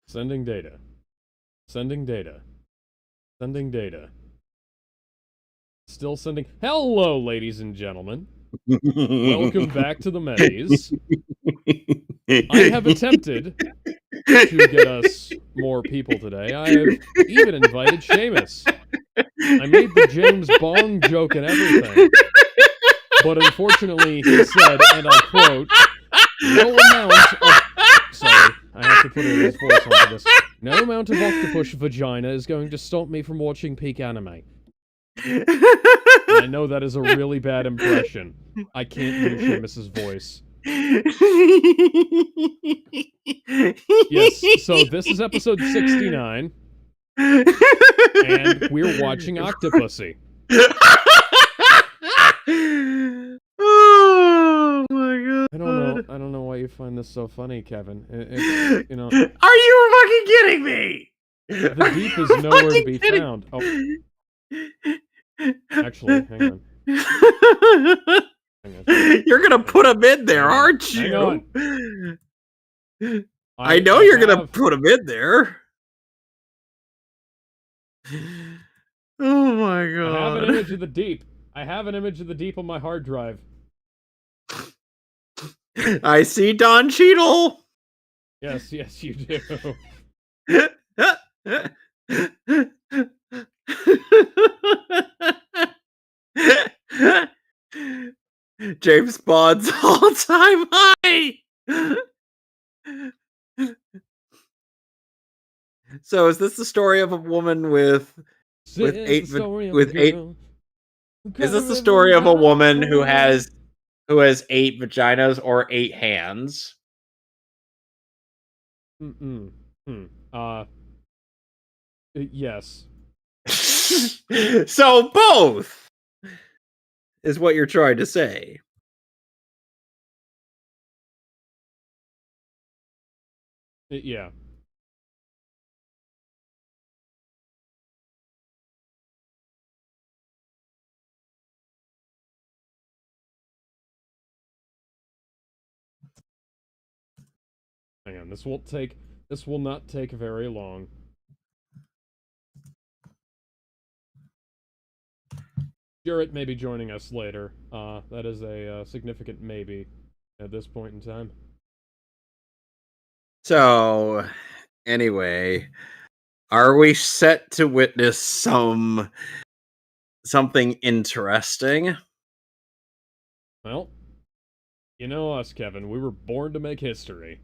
Sending data. Sending data. Sending data. Still sending. Hello, ladies and gentlemen. Welcome back to the Mehvies. I have attempted to get us more people today. I have even invited Seamus. I made the James Bond joke and everything. But unfortunately, he said, and I quote, no amount of... Sorry, I have to put his voice onto this. No amount of octopus vagina is going to stop me from watching peak anime. And I know that is a really bad impression. I can't do Seamus's voice. Yes, so this is episode 69. And we're watching Octopussy. Oh my god! I don't know why you find this so funny, Kevin. You know. Are you fucking kidding me? The deep is nowhere to be found. Oh, actually, hang on. Hang on. You're gonna put him in there, aren't you? Hang on. I know you're gonna put him in there. Oh my god! I have an image of the deep. I have an image of the deep on my hard drive. I see Don Cheadle. Yes, yes, you do. James Bond's all-time high. So, is this the story of a woman with eight? Is this the story of a woman who has 8 vaginas or 8 hands? Yes. So both is what you're trying to say. Yeah. Hang on, this will not take very long. Jarrett may be joining us later. That is a significant maybe at this point in time. So, anyway, are we set to witness something interesting? Well, you know us, Kevin. We were born to make history.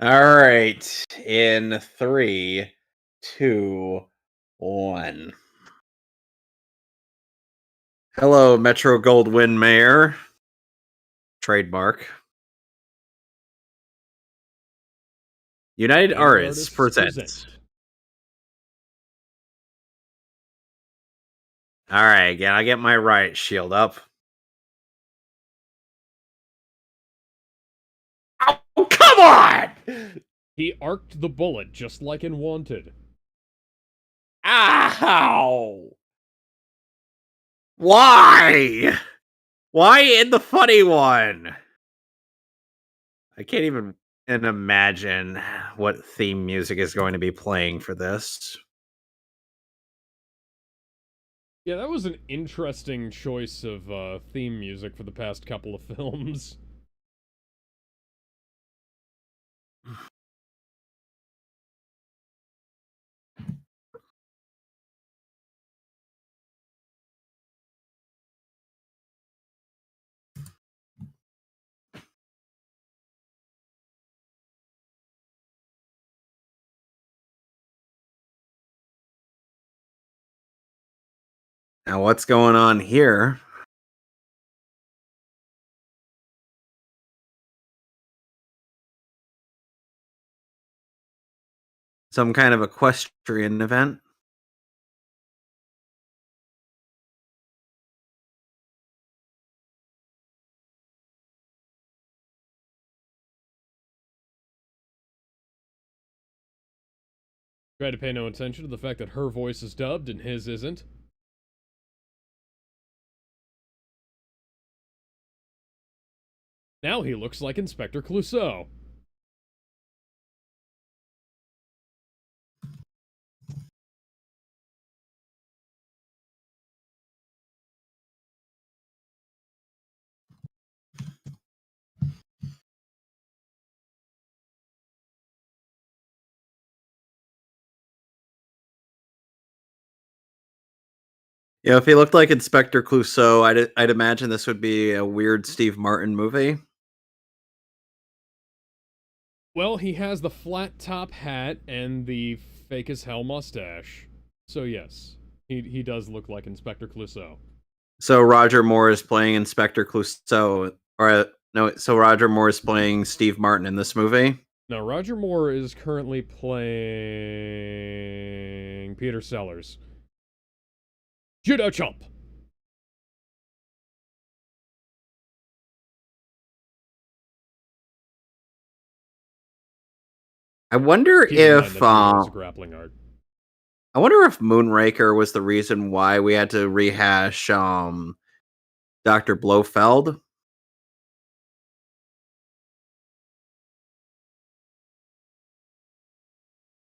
All right, in 3, 2, 1. Hello, Metro Goldwyn Mayer. Trademark. United Artists presents. All right, again, I get my riot shield up. Oh, come on! He arced the bullet just like in Wanted. Ow! Why? Why in the funny one? I can't even imagine what theme music is going to be playing for this. Yeah, that was an interesting choice of theme music for the past couple of films. Now, what's going on here? Some kind of equestrian event? Try to pay no attention to the fact that her voice is dubbed and his isn't. Now he looks like Inspector Clouseau. Yeah, if he looked like Inspector Clouseau, I'd imagine this would be a weird Steve Martin movie. Well, he has the flat top hat and the fake as hell mustache. So yes, he does look like Inspector Clouseau. So Roger Moore is playing Inspector Clouseau, or no? So Roger Moore is playing Steve Martin in this movie. Now, Roger Moore is currently playing Peter Sellers. Judo chomp! I wonder Keep in mind if that judo is a grappling art. I wonder if Moonraker was the reason why we had to rehash Dr. Blofeld.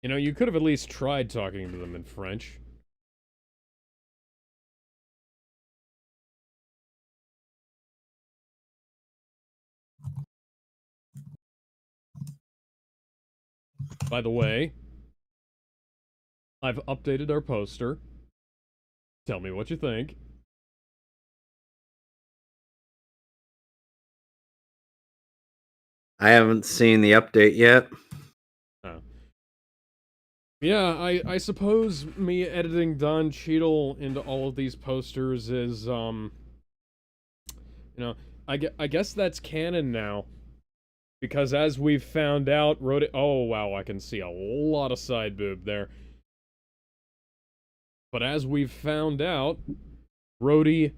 You know, you could have at least tried talking to them in French. By the way, I've updated our poster. Tell me what you think. I haven't seen the update yet. Oh. Yeah, I suppose me editing Don Cheadle into all of these posters is, you know, I guess that's canon now. Because as we've found out, oh wow, I can see a lot of side boob there. But as we've found out, Rhodey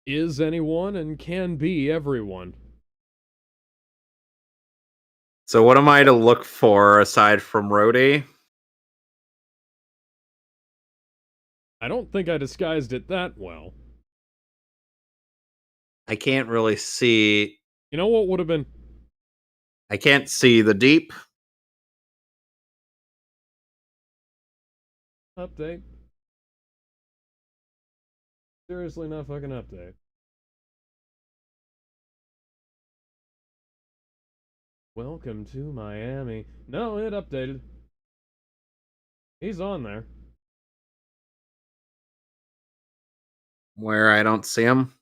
is anyone and can be everyone. So what am I to look for aside from Rhodey? I don't think I disguised it that well. I can't really see. You know what would have been? I can't see the deep. Update. Seriously, not fucking update. Welcome to Miami. No, it updated. He's on there. Where I don't see him.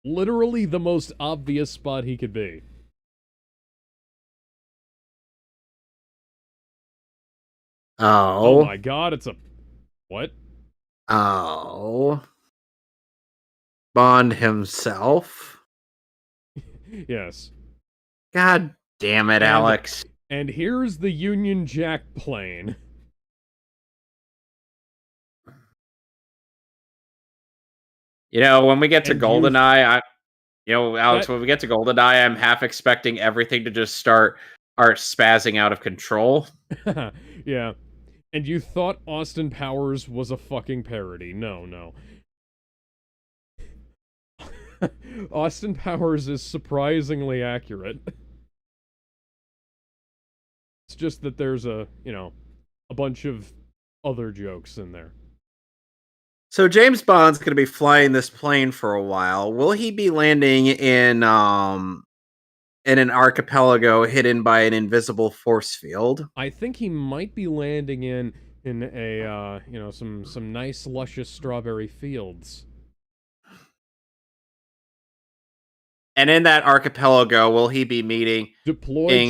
Literally the most obvious spot he could be. Oh Oh. my god, it's a... What? Oh. Bond himself. Yes. God damn it, Alex. And here's the Union Jack plane. You know, when we get to And GoldenEye, Alex, when we get to GoldenEye, I'm half expecting everything to just start spazzing out of control. Yeah. And you thought Austin Powers was a fucking parody. No, no. Austin Powers is surprisingly accurate. It's just that there's a bunch of other jokes in there. So James Bond's going to be flying this plane for a while. Will he be landing in an archipelago hidden by an invisible force field? I think he might be landing in a some nice luscious strawberry fields. And in that archipelago, will he be meeting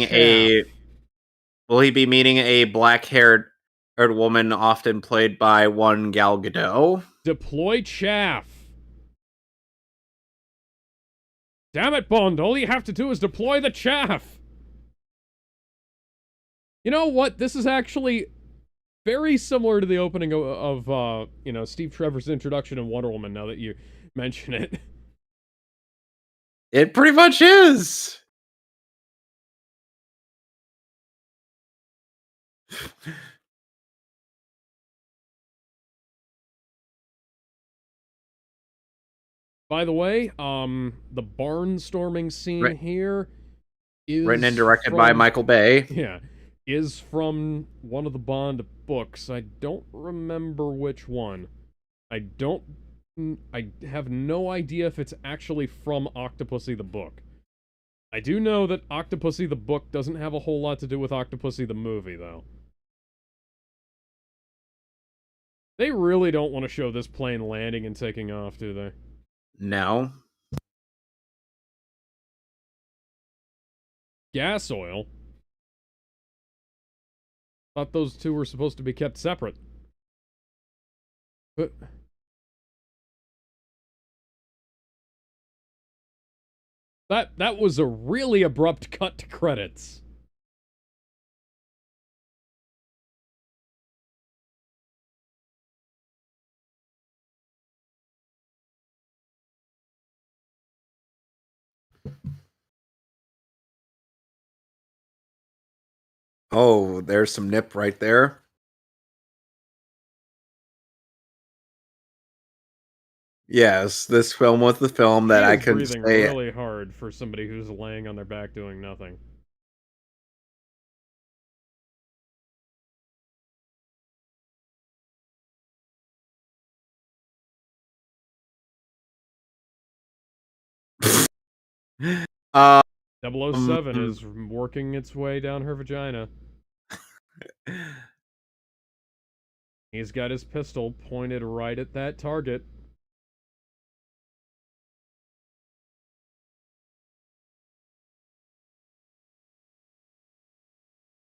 a black-haired woman often played by one Gal Gadot? Deploy chaff. Damn it, Bond! All you have to do is deploy the chaff. You know what? This is actually very similar to the opening of Steve Trevor's introduction in Wonder Woman. Now that you mention it. It pretty much is. By the way, the barnstorming scene here is written and directed by Michael Bay. Yeah, is from one of the Bond books. I don't remember which one. I have no idea if it's actually from Octopussy the book. I do know that Octopussy the book doesn't have a whole lot to do with Octopussy the movie, though. They really don't want to show this plane landing and taking off, do they? No. Gas oil? Thought those two were supposed to be kept separate. But... That was a really abrupt cut to credits. Oh, there's some nip right there. Yes, this film was the film that She I is can breathing say. really hard for somebody who's laying on their back doing nothing. Um, 007 is working its way down her vagina. He's got his pistol pointed right at that target.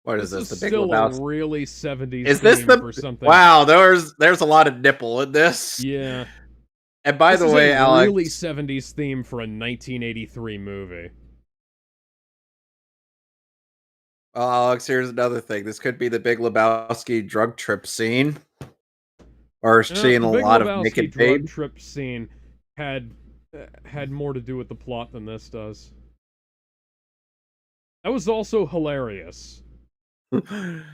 what is This this? The is Big still Lebowski? a really 70s Is this theme the? for something. Wow, there's a lot of nipple in this. Yeah. And by This the is way, a Alex, really 70s theme for a 1983 movie. Alex, here's another thing. This could be the Big Lebowski drug trip scene, or seeing The a Big lot of Lebowski naked drug babe. trip scene had more to do with the plot than this does. That was also hilarious. And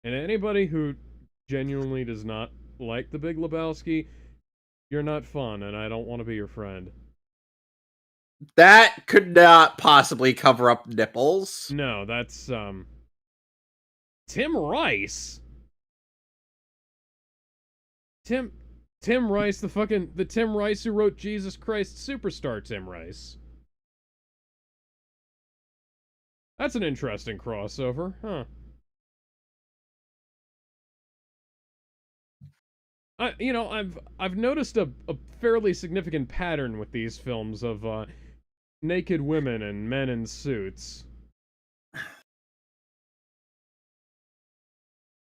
anybody who genuinely does not like the Big Lebowski, you're not fun, and I don't want to be your friend. That could not possibly cover up nipples. No, that's Tim Rice. Tim Rice, the Tim Rice who wrote Jesus Christ Superstar Tim Rice. That's an interesting crossover, huh? I've noticed a fairly significant pattern with these films of naked women and men in suits.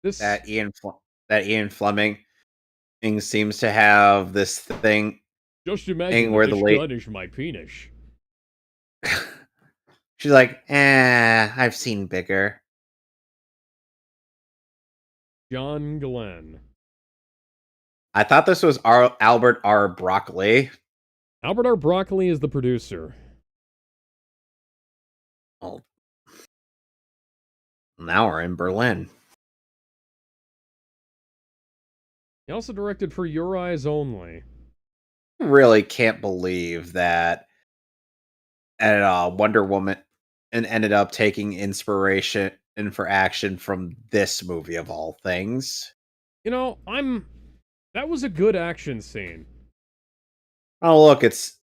This That Ian Fleming seems to have this thing just imagine where that the this late gun is my penis. she's like, I've seen bigger. John Glenn. I thought this was Albert R. Broccoli. Albert R. Broccoli is the producer. Well, now we're in Berlin. He also directed For Your Eyes Only. Really can't believe that Wonder Woman and ended up taking inspiration and for action from this movie of all things. You know, that was a good action scene. Oh look, it's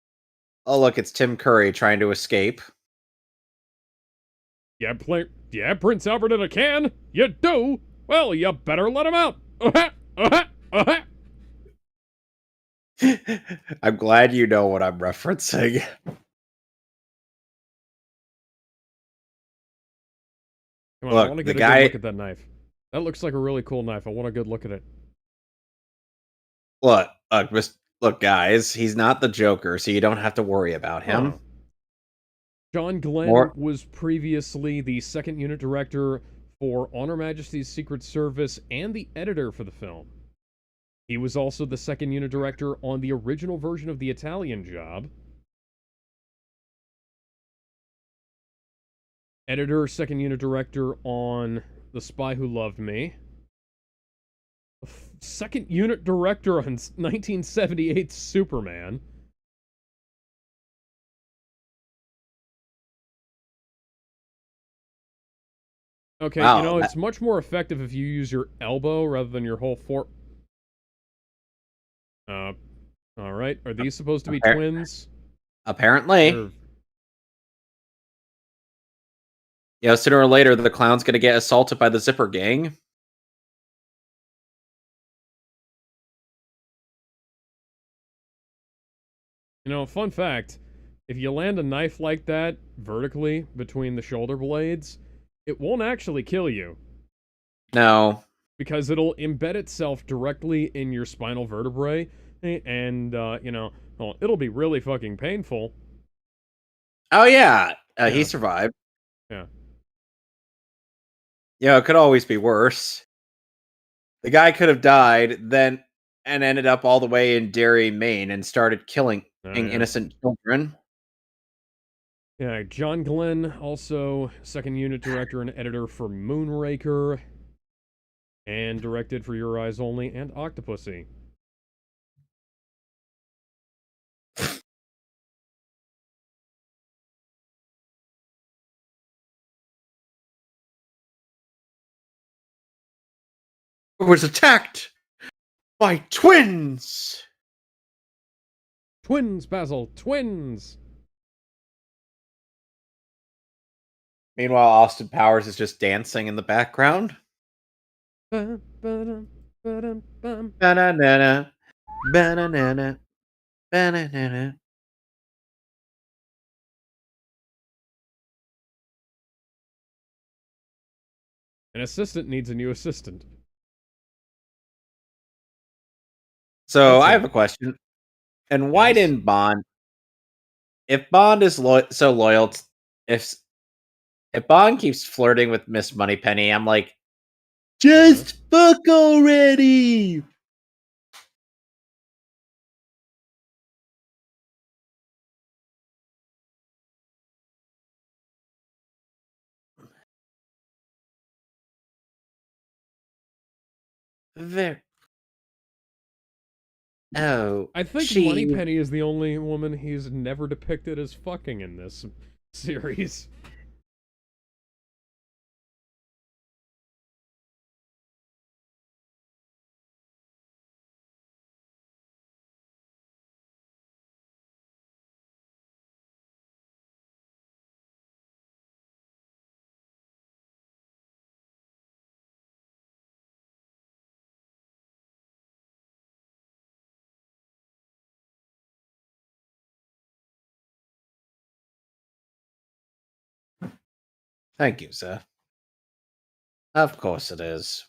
Tim Curry trying to escape. Yeah, Prince Albert in a can? You do? Well, you better let him out. I'm glad you know what I'm referencing. Come on, I want to get a good look at that knife. That looks like a really cool knife. I want a good look at it. Look, guys, he's not the Joker, so you don't have to worry about him. Huh. John Glenn was previously the second unit director for On Her Majesty's Secret Service and the editor for the film. He was also the second unit director on the original version of The Italian Job. Editor, second unit director on The Spy Who Loved Me. Second unit director on 1978's Superman. Okay, wow, it's much more effective if you use your elbow rather than your whole alright. Are these supposed to be twins? Apparently. Sooner or later, the clown's gonna get assaulted by the Zipper Gang. You know, fun fact, if you land a knife like that vertically between the shoulder blades, it won't actually kill you No. because it'll embed itself directly in your spinal vertebrae and well, it'll be really fucking painful. Oh yeah, he Yeah. survived. Yeah. Yeah, it could always be worse. The guy could have died then and ended up all the way in Derry, Maine, and started killing Oh, yeah. innocent children. Yeah, John Glenn, also second unit director and editor for Moonraker, and directed for Your Eyes Only and Octopussy. Was attacked by twins. Twins, Basil, twins! Meanwhile, Austin Powers is just dancing in the background. Ba-dum, ba-dum, bum. Banana, banana, banana. An assistant needs a new assistant. So That's I it. have a question. And why Yes? didn't Bond? If Bond is so loyal, if if Bond keeps flirting with Miss Moneypenny, I'm like, Uh-huh. just fuck already. There. Oh, I think she. Moneypenny is the only woman he's never depicted as fucking in this series. Thank you, sir. Of course it is.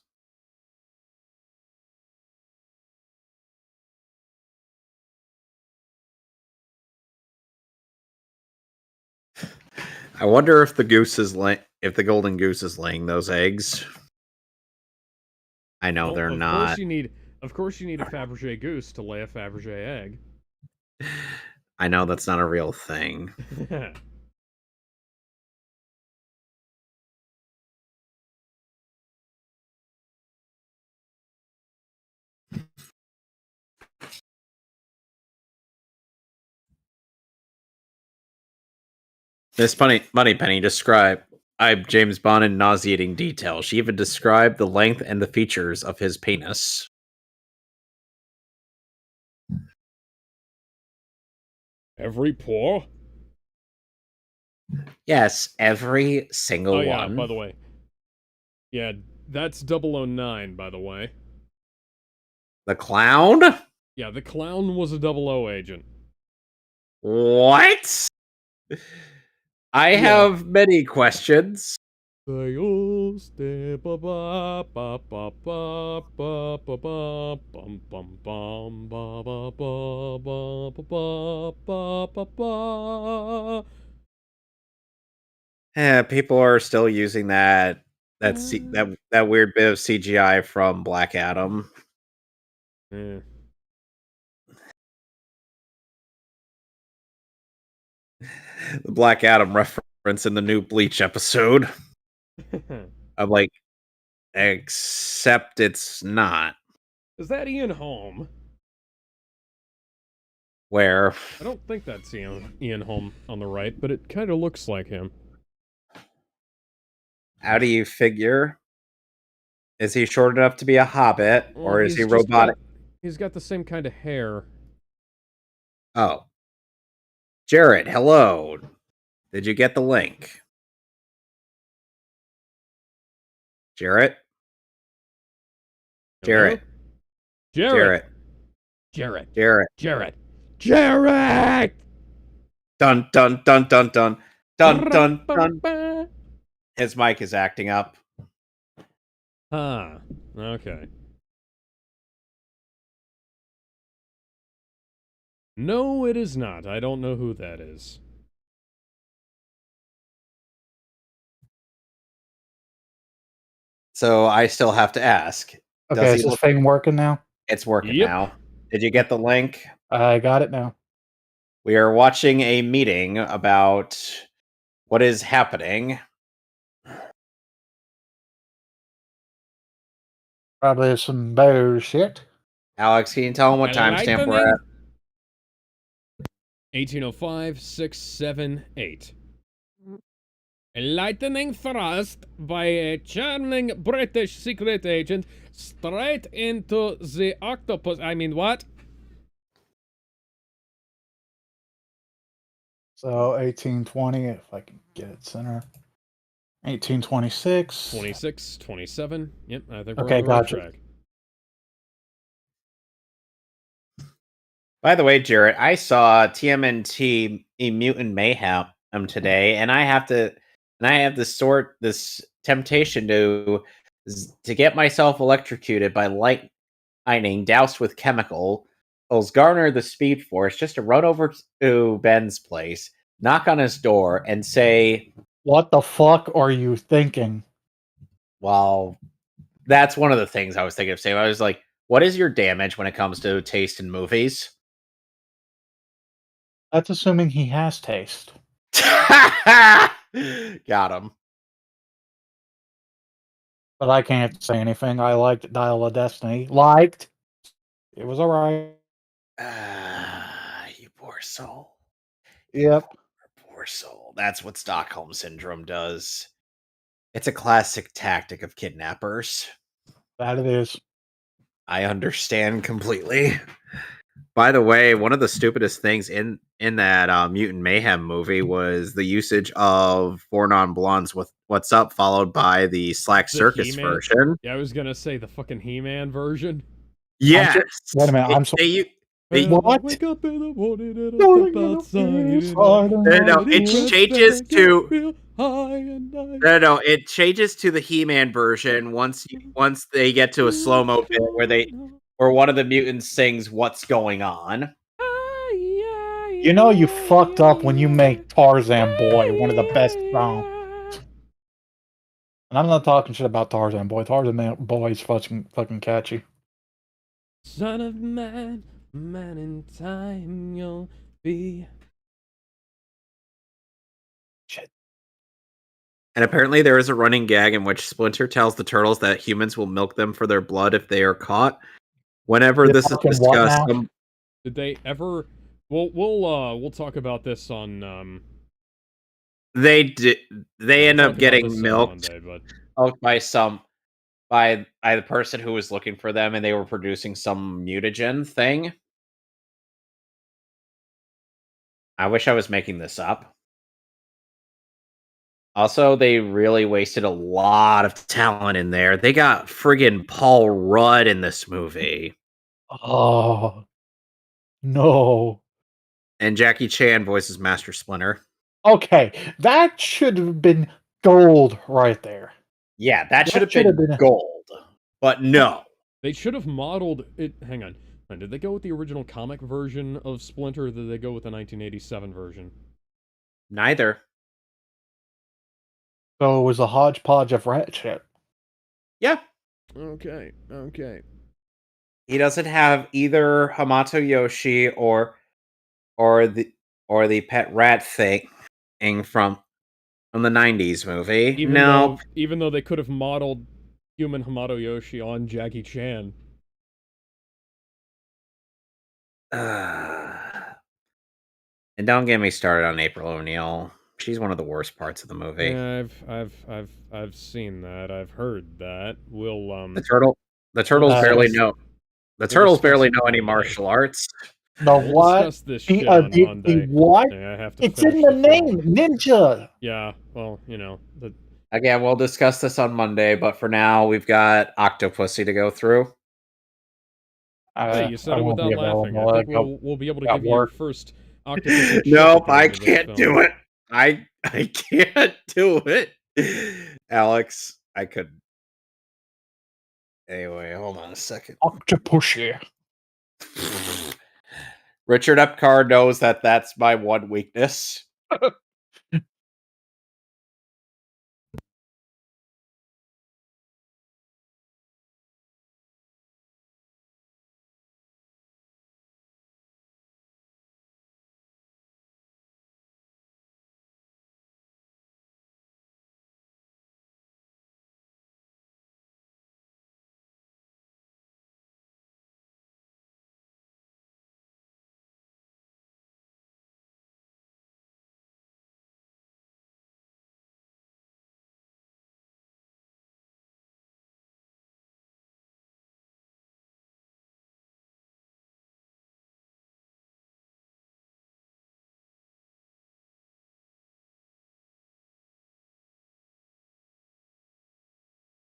I wonder if the goose is if the golden goose is laying those eggs. I know Well, they're of course not. you need a Fabergé goose to lay a Fabergé egg. I know that's not a real thing. Miss Moneypenny described James Bond in nauseating detail. She even described the length and the features of his penis. Every pore? Yes, every single Oh yeah, by one. the way. Yeah, that's 009, by the way. The clown? Yeah, the clown was a 00 agent. What? I Yeah. have many questions. They all step ba ba ba ba ba ba ba ba bum bum bum ba ba ba ba ba ba ba ba. Yeah, people are still using that weird bit of CGI from Black Adam. Eh. The Black Adam reference in the new Bleach episode. I'm like, except it's not. Is that Ian Holm? Where? I don't think that's Ian Holm on the right, but it kind of looks like him. How do you figure? Is he short enough to be a hobbit, Well, or is he robotic? he's got the same kind of hair. Oh. Jared, hello. Did you get the link? Jarrett? Hello? Jarrett. Jarrett. Jarrett. Jarrett. Jarrett. Jarrett. Jarrett! Dun dun dun dun dun dun dun dun. His mic is acting up. Huh. Okay. No, it is not. I don't know who that is. So I still have to ask. Okay, is this thing working now? It's working Yep. now. Did you get the link? I got it now. We are watching a meeting about what is happening. Probably some bullshit. Alex, can you tell him what timestamp we're at? 1805, 6, 7, 8. A lightning thrust by a charming British secret agent straight into the octopus. I mean, what? So 1820, if I can get it center. 1826. 26, 27. Yep, I think we're Okay, on the right gotcha. track. By the way, Jarrett, I saw TMNT Mutant Mayhem today, and I have to sort this temptation to get myself electrocuted by lightning doused with chemicals, garner the speed force just to run over to Ben's place, knock on his door, and say, What the fuck are you thinking? well, that's one of the things I was thinking of saying. I was like, what is your damage when it comes to taste in movies? That's assuming he has taste. Got him. But I can't say anything. I liked Dial of Destiny. Liked. It was alright. You poor soul. Yep. Poor soul. That's what Stockholm Syndrome does. It's a classic tactic of kidnappers. That it is. I understand completely. By the way, one of the stupidest things in that Mutant Mayhem movie was the usage of Four Non-Blondes with What's Up, followed by the Slack The Circus He-Man? version. Yeah, I was gonna say the fucking He-Man version. Yes. Wait a minute, I'm sorry. Well, What? I wake up in the morning and I Morning step and I outside. feel And inside No, and it I- changes to feel high and I no, it changes to the He-Man version once they get to a slow-mo bit where one of the mutants sings "What's Going On." You know you fucked up when you make Tarzan Boy one of the best songs. And I'm not talking shit about Tarzan Boy. Boy is fucking catchy. Son of man, man in time you'll be. Shit. And apparently, there is a running gag in which Splinter tells the turtles that humans will milk them for their blood if they are caught. Whenever You're this is fucking what discussed, now? Did they ever? We'll talk about this on they end we'll up talk about getting this on milked Monday, but by the person who was looking for them, and they were producing some mutagen thing. I wish I was making this up. Also, they really wasted a lot of talent in there. They got friggin' Paul Rudd in this movie. Oh no. And Jackie Chan voices Master Splinter. Okay, that should have been gold right there. Yeah, that should have should been, have been a- gold. But no. they should have modeled it. Hang on. Did they go with the original comic version of Splinter, or did they go with the 1987 version? Neither. So it was a hodgepodge of rat shit. Yeah. Okay. He doesn't have either Hamato Yoshi or the pet rat thing from the 90s movie. Even though they could have modeled human Hamato Yoshi on Jackie Chan. And don't get me started on April O'Neil. She's one of the worst parts of the movie. Yeah, I've seen that. I've heard that. We'll The turtles barely know. The turtles discuss barely it know any Monday. martial arts. The We'll what? discuss this shit on Monday. The what? Yeah, I have to It's in finish the film. name, ninja. Yeah, well, Again, we'll discuss this on Monday, but for now, we've got Octopussy to go through. Hey, you said I it won't be without laughing. I available. think we'll be able to got give you your work. first Octopussy chip Nope, at the I end of this can't do film. it. I can't do it. Alex, I could. Anyway, hold on a second. Octopussy. Richard Epcar knows that that's my one weakness.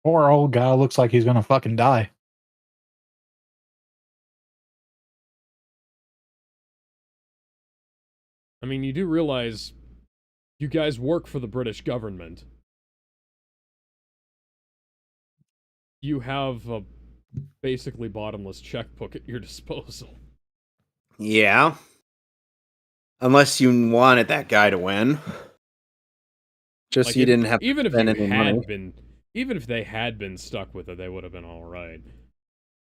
Poor old guy looks like he's gonna fucking die. I mean, you do realize you guys work for the British government. You have a basically bottomless checkbook at your disposal. Yeah. Unless you wanted that guy to win. Just Like, you didn't have even to if spend you any money. had been, even if they had been stuck with it, they would have been all right.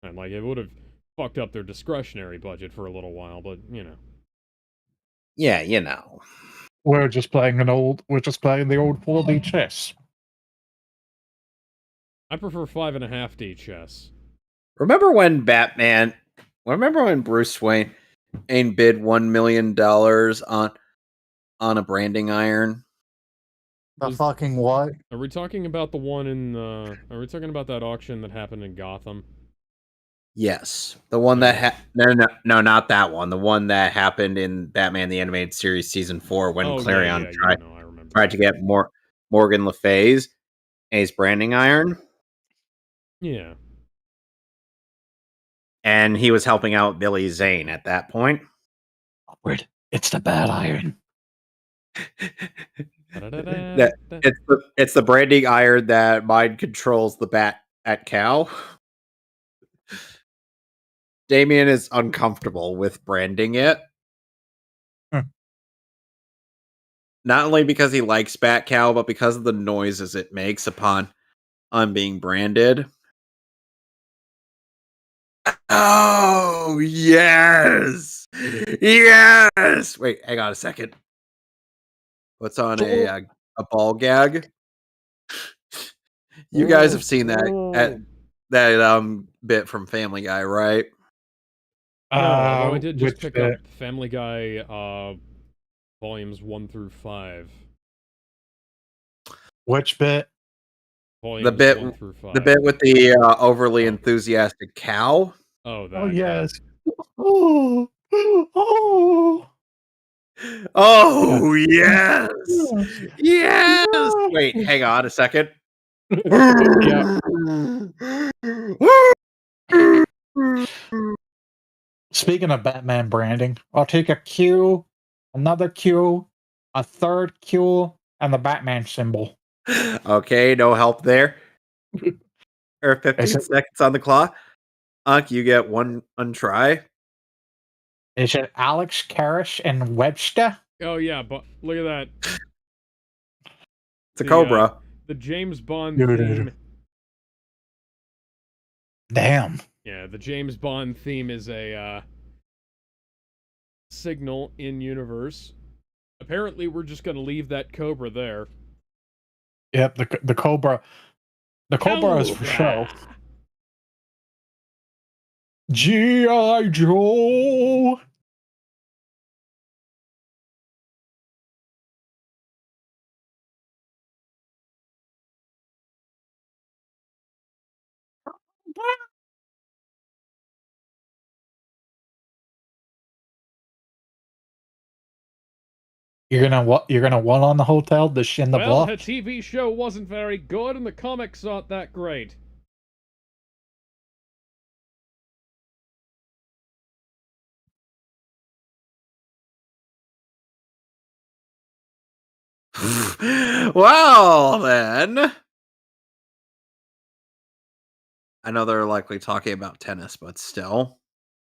And like, it would have fucked up their discretionary budget for a little while, but you know. Yeah, you know. We're just playing the old 4D chess. I prefer 5.5D chess. Remember when Bruce Wayne bid $1 million on a branding iron? The fucking what? Are we talking about the one in are we talking about that auction that happened in Gotham? Yes. The one that no, not that one. The one that happened in Batman the Animated Series season 4 when Clarion I remember. tried to get Morgan Le Fay's Ace branding iron. Yeah. And he was helping out Billy Zane at that point. It's the bad iron. It's the branding iron that mind controls the bat at Cow. Damien is uncomfortable with branding it. Not only because he likes Bat Cow, but because of the noises it makes upon being branded. Oh, yes! Yes! Wait, hang on a second. What's on a ball gag? You guys have seen that bit from Family Guy, right? No, although I did just pick bit? up Family Guy volumes 1 through 5. Which bit? Volumes The bit 1 through 5. The bit with the overly enthusiastic cow. Oh, that. Oh yes. Oh. Oh. Oh yes. Yes. Wait, hang on a second. Yeah. Speaking of Batman branding, I'll take a Q, another Q, a third Q, and the Batman symbol. Okay, no help there. Or 15 seconds on the clock. You get one untry. Is it Alex, Karrasch, and Webster? Oh yeah, but look at that. It's a Cobra. The James Bond theme. Damn. Yeah, the James Bond theme is a signal in universe. Apparently, we're just gonna leave that Cobra there. Yep, the Cobra. The Cobra is for show. G.I. Joe. You're gonna what on the hotel? The shin the Well, block? her TV show wasn't very good, and the comics aren't that great. Well, then. I know they're likely talking about tennis, but still.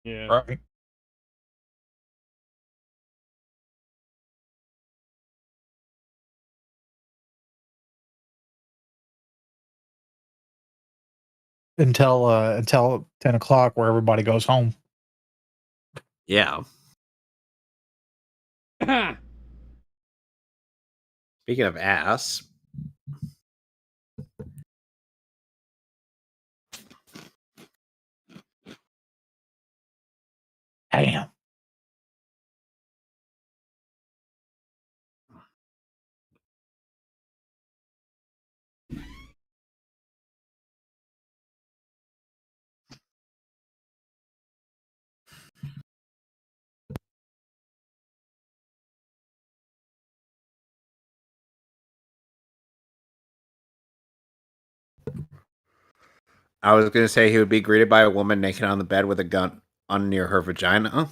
Yeah. Right. Until 10 o'clock, where everybody goes home. Yeah. Speaking of ass. Damn. I was going to say he would be greeted by a woman naked on the bed with a gun on near her vagina.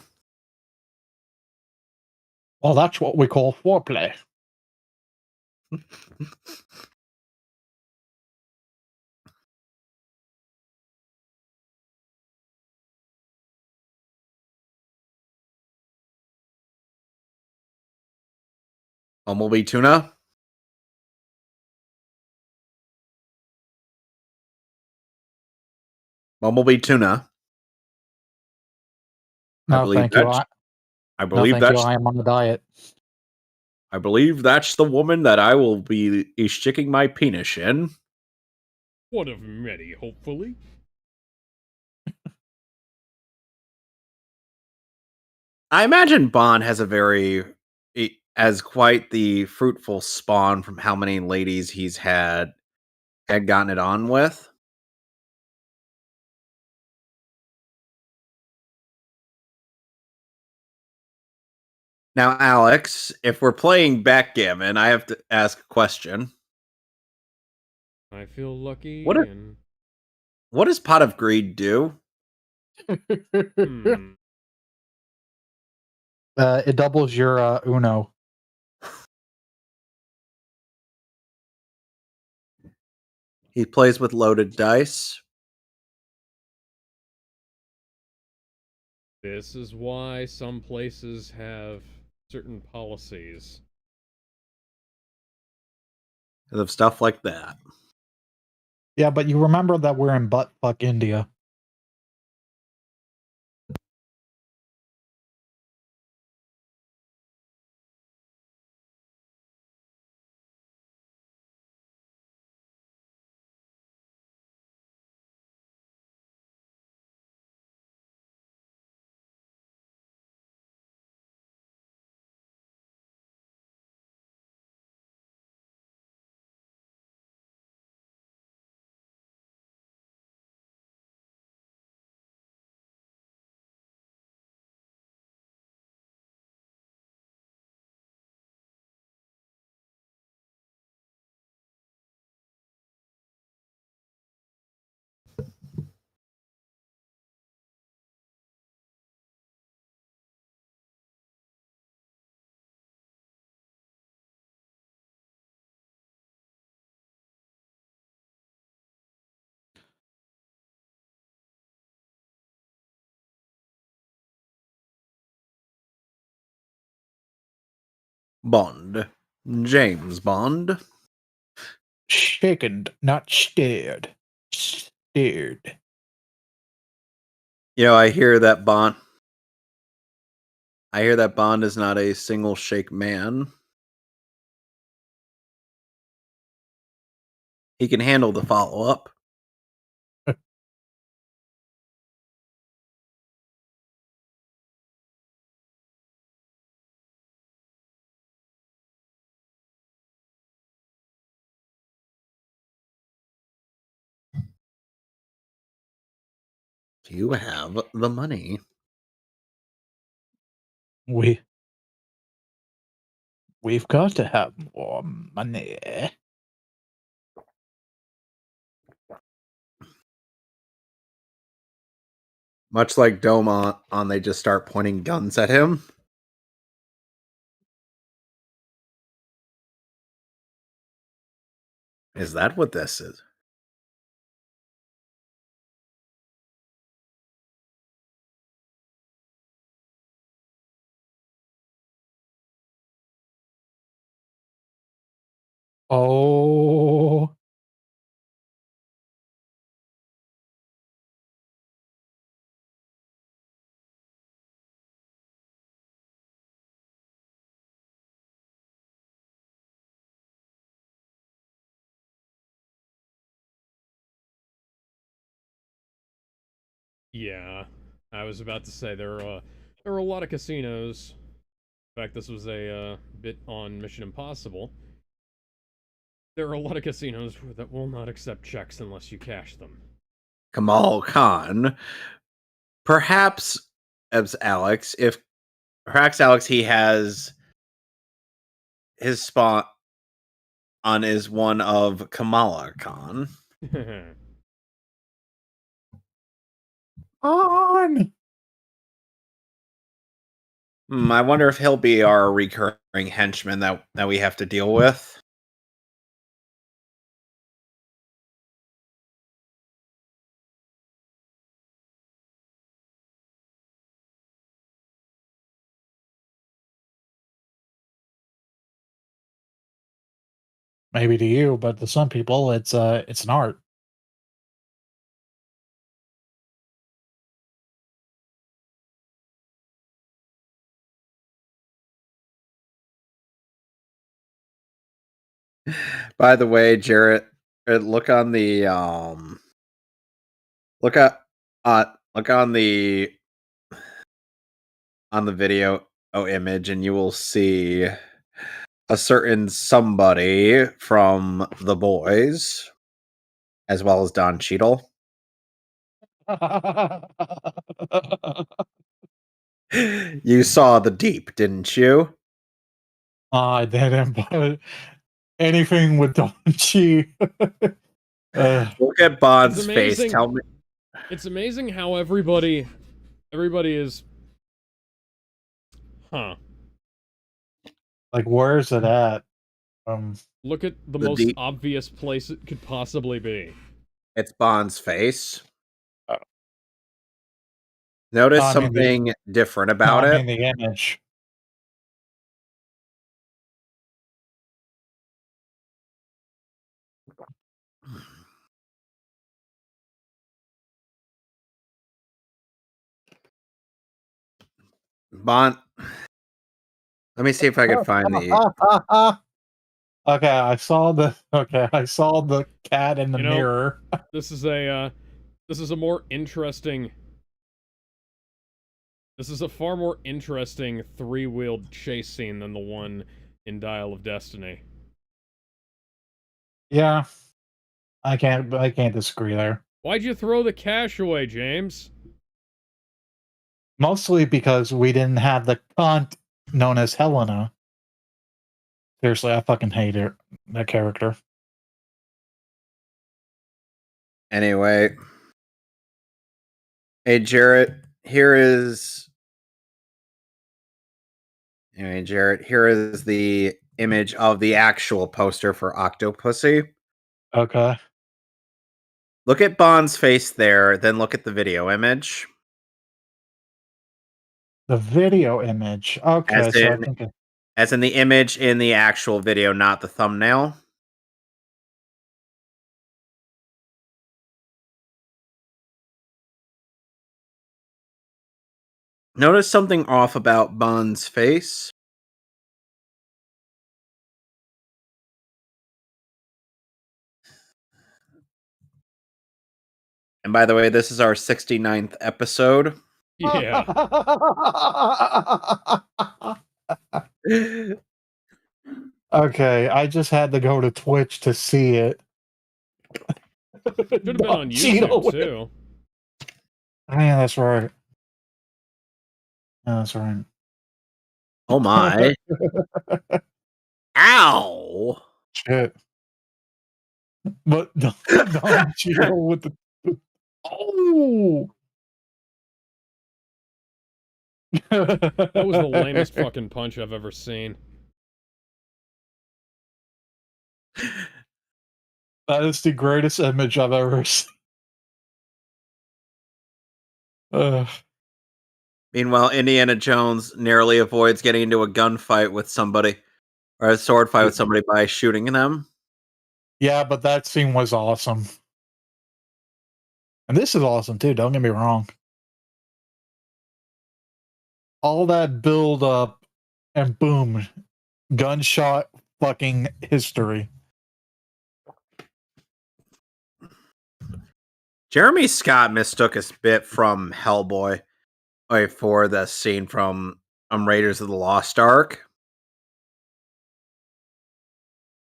Well, that's what we call foreplay. Bumblebee tuna? Bumblebee tuna. I No, believe thank you. that's. I No, believe thank you. that's. I am on the diet. I believe that's the woman that I will be sticking my penis in. One of many, hopefully. I imagine Bond has has quite the fruitful spawn from how many ladies he's had gotten it on with. Now, Alex, if we're playing backgammon, I have to ask a question. I feel lucky What are- and What does Pot of Greed do? hmm. It doubles your Uno. He plays with loaded dice. This is why some places have certain policies. Of stuff like that. Yeah, but you remember that we're in buttfuck India. Bond. James Bond. Shaken, not stared. Stared. I hear that Bond. I hear that Bond is not a single shake man. He can handle the follow up. You have the money. We've got to have more money. Much like Doma on they just start pointing guns at him. Is that what this is? Oh. Yeah, I was about to say there are a lot of casinos. In fact, this was a bit on Mission Impossible. There are a lot of casinos that will not accept checks unless you cash them. Kamal Khan. Perhaps as Alex, if perhaps Alex he has his spot on is one of Kamala Khan. On. I wonder if he'll be our recurring henchman that we have to deal with. Maybe to you, but to some people, it's an art. By the way, Jarrett, look on the look at look on the video image, and you will see a certain somebody from The Boys, as well as Don Cheadle. You saw The Deep, didn't you? I didn't, but anything with Don Chi. Look at Bond's It's face. amazing. Tell me. It's amazing how everybody is. Huh. Like, where is it at? Look at the The most deep- obvious place it could possibly be. It's Bond's face. Oh. Notice I mean, something different about I it. mean, the image. Bond. Let me see if I can find the. Okay, I saw the cat in the You know, mirror. This is a more interesting. This is a far more interesting three-wheeled chase scene than the one in Dial of Destiny. Yeah, I can't disagree there. Why'd you throw the cash away, James? Mostly because we didn't have the cunt known as Helena. Seriously, I fucking hate her, that character. Anyway. Hey, Jarrett, here is. Anyway, Jarrett, here is the image of the actual poster for Octopussy. Okay. Look at Bond's face there, then look at the video image. The video image. Okay, As so I in, think as in the image in the actual video, not the thumbnail. Notice something off about Bond's face. And by the way, this is our 69th episode. Yeah. Okay, I just had to go to Twitch to see it. Should have been on YouTube, too. Yeah, that's right. Yeah, that's right. Oh my. Ow! Shit. But Don Cheadle with the oh. That was the lamest fucking punch I've ever seen. That is the greatest image I've ever seen. Meanwhile, Indiana Jones narrowly avoids getting into a gunfight with somebody or a sword fight with somebody by shooting them. Yeah, but that scene was awesome. And this is awesome too, don't get me wrong. All that build up and boom, gunshot fucking history. Jeremy Scott mistook his bit from Hellboy for the scene from Raiders of the Lost Ark.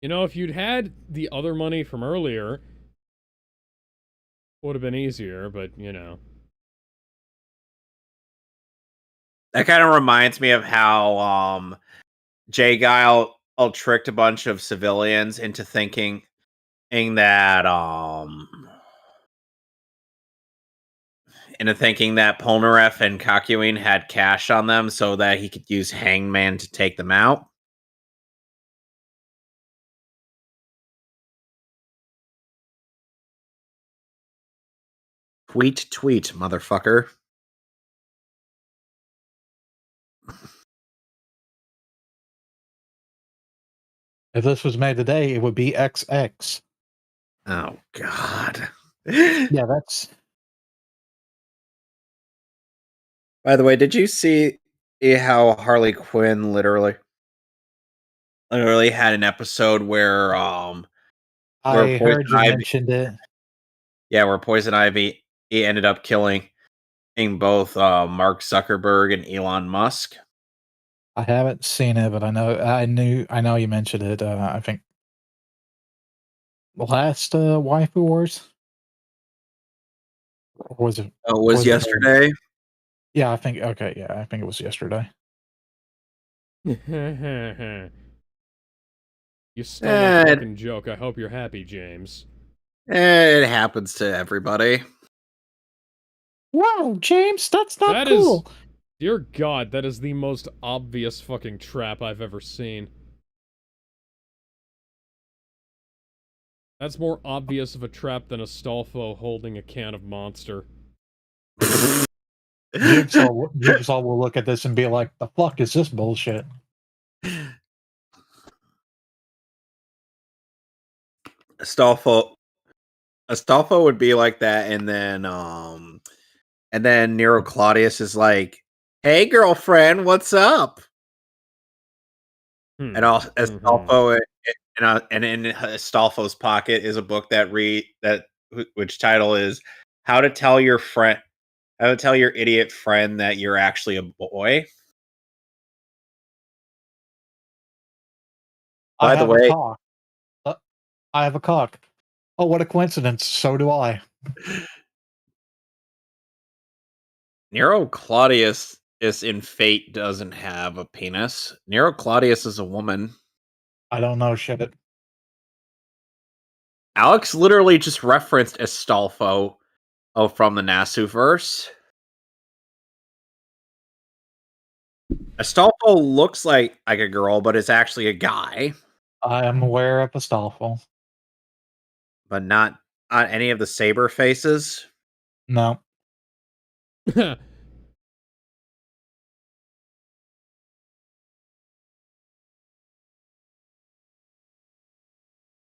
You know, if you'd had the other money from earlier, would have been easier, but you know. That kind of reminds me of how Jay Guile tricked a bunch of civilians into thinking that Polnareff and Kakyoin had cash on them so that he could use Hangman to take them out. Tweet, motherfucker. If this was made today, it would be XX. Oh, God. Yeah, that's... By the way, did you see how Harley Quinn literally had an episode where I heard you mentioned it. Yeah, where Poison Ivy ended up killing both Mark Zuckerberg and Elon Musk. I haven't seen it, but I know you mentioned it. I think the last Waifu Wars, or was it? Oh, it was yesterday. Yeah, I think. Okay, yeah, I think it was yesterday. You stole my fucking joke. I hope you're happy, James. It happens to everybody. Wow, James, that's not cool. Dear God, that is the most obvious fucking trap I've ever seen. That's more obvious of a trap than Astolfo holding a can of Monster. Jigsaw will look at this and be like, "The fuck is this bullshit?" Astolfo would be like that, and then Nero Claudius is like, "Hey, girlfriend, what's up?" And Astolfo, and in Astolfo's pocket is a book which title is How to Tell Your Idiot Friend That You're Actually a Boy. By the way, I have a cock. Oh, what a coincidence! So do I. Nero Claudius in Fate doesn't have a penis. Nero Claudius is a woman. I don't know shit. Alex literally just referenced Astolfo from the Nasuverse. Astolfo looks like a girl, but is actually a guy. I am aware of Astolfo. But not on any of the Saber faces? No.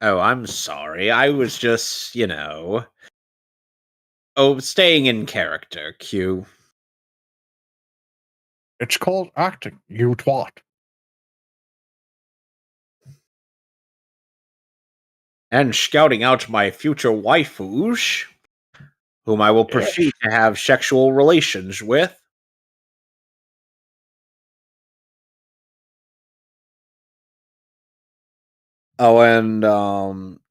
Oh, I'm sorry. I was just, staying in character, Q. It's called acting, you twat. And scouting out my future waifus, whom I will proceed to have sexual relations with. Oh, and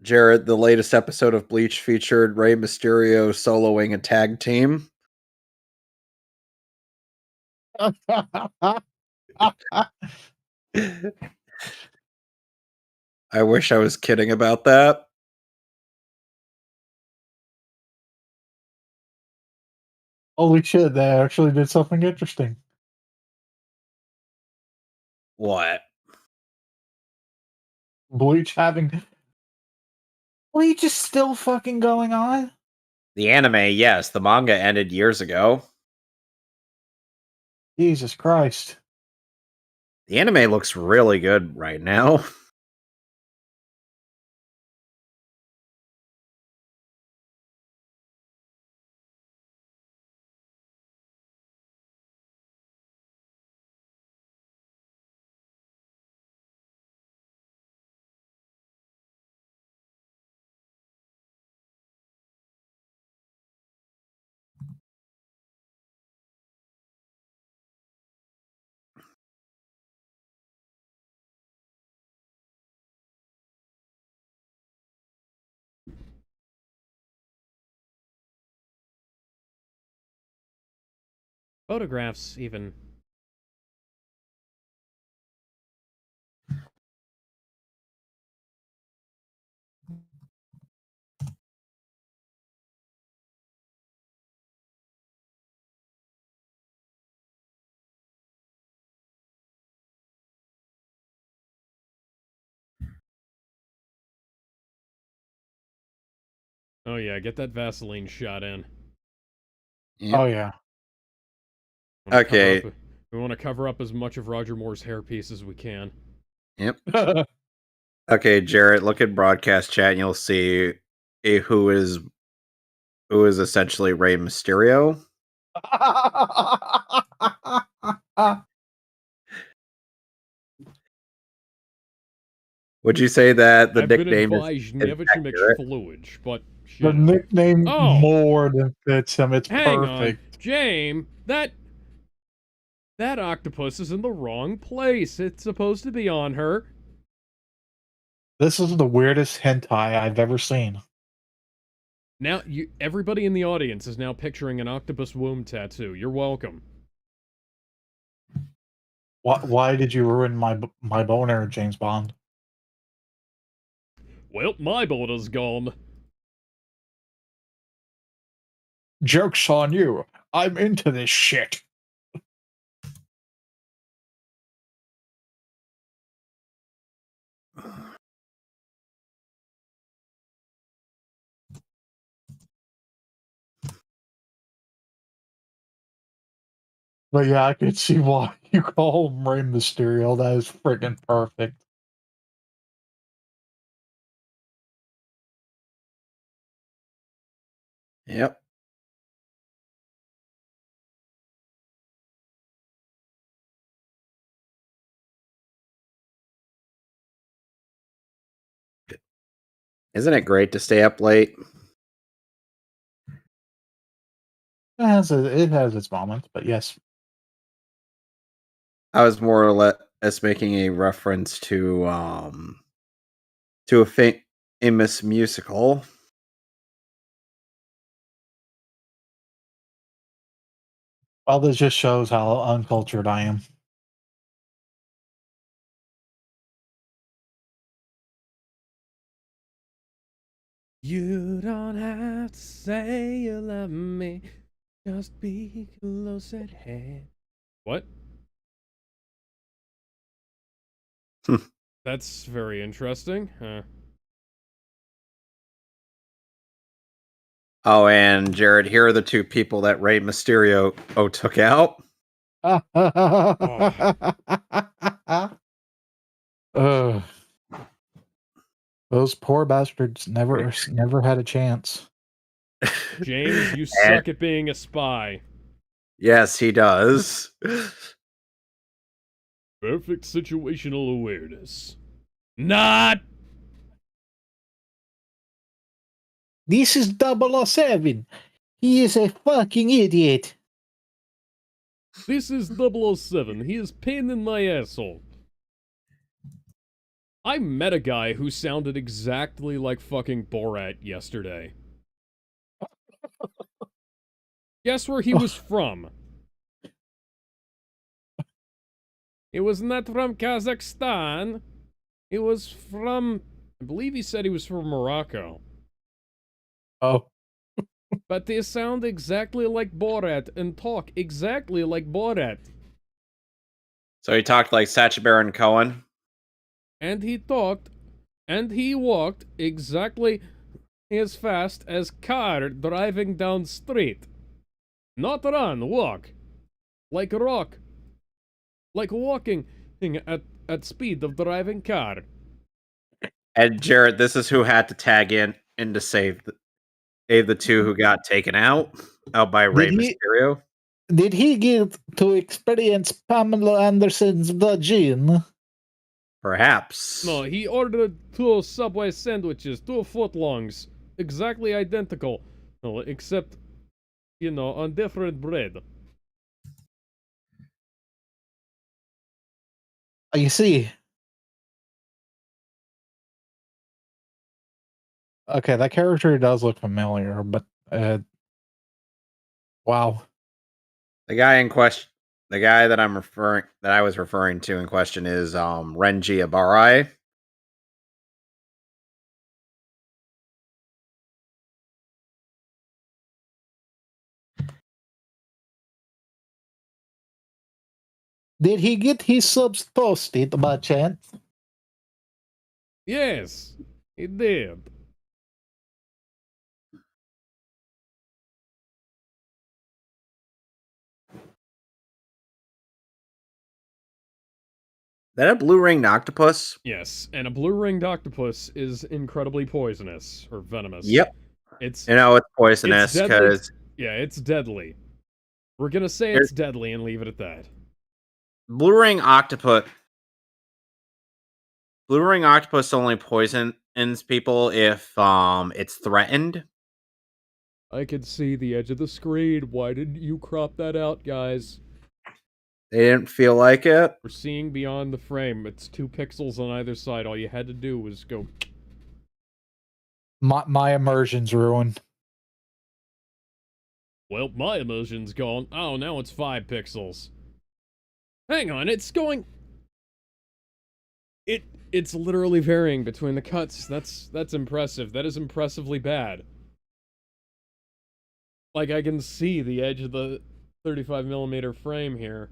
Jared, the latest episode of Bleach featured Rey Mysterio soloing a tag team. I wish I was kidding about that. Holy shit, they actually did something interesting. What? Bleach having... Bleach is still fucking going on? The anime, yes. The manga ended years ago. Jesus Christ. The anime looks really good right now. Photographs, even. Oh yeah, get that Vaseline shot in. Yep. Oh, yeah. Okay. We want to cover up as much of Roger Moore's hairpiece as we can. Yep. Okay, Jarrett, look at broadcast chat and you'll see who is essentially Rey Mysterio. Would you say that the I've been nickname advised is never to mix accurate? fluids, but The shit. nickname Oh! more than fits him. It's Hang perfect. on, James, that octopus is in the wrong place. It's supposed to be on her. This is the weirdest hentai I've ever seen. Now, everybody in the audience is now picturing an octopus womb tattoo. You're welcome. Why did you ruin my boner, James Bond? Well, my boulder's gone. Joke's on you. I'm into this shit. But yeah, I could see why you call him Rey Mysterio. That is freaking perfect. Yep. Isn't it great to stay up late? It has its moments, but yes. I was more or less making a reference to a famous musical. Well, this just shows how uncultured I am. You don't have to say you love me. Just be close at hand. What? That's very interesting. Oh, and Jared, here are the two people that Rey Mysterio took out. Those poor bastards never had a chance. James, you suck at being a spy. Yes, he does. Perfect situational awareness. Not! This is 007. He is a fucking idiot. This is 007. He is pain in my asshole. I met a guy who sounded exactly like fucking Borat yesterday. Guess where he was from? It was not from Kazakhstan. It was from... I believe he said he was from Morocco. Oh. But they sound exactly like Borat and talk exactly like Borat. So he talked like Sacha Baron Cohen. And he talked and he walked exactly as fast as car driving down street. Not run, walk. Like rock. Like walking at speed of driving car. And Jared, this is who had to tag in to save the two who got taken out by Rey Mysterio. Did he get to experience Pamela Anderson's vagina? Perhaps. No, he ordered 2 Subway sandwiches, 2 footlongs, exactly identical, no, except, on different bread. You see. Okay, that character does look familiar, but wow. The guy in question, the guy that I was referring to in question is Renji Ibarai. Did he get his subs posted by chance? Yes, he did. That a blue-ringed octopus? Yes, and a blue-ringed octopus is incredibly poisonous, or venomous. Yep. It's It's poisonous because... Yeah, it's deadly. We're gonna say it's deadly and leave it at that. Blue-ring octopus only poisons people if it's threatened. I could see the edge of the screen. Why didn't you crop that out, guys? They didn't feel like it. We're seeing beyond the frame. It's 2 pixels on either side. All you had to do was go... My immersion's ruined. Well, my immersion's gone. Oh, now it's 5 pixels. Hang on, it's going... It's literally varying between the cuts. That's impressive. That is impressively bad. Like, I can see the edge of the 35mm frame here.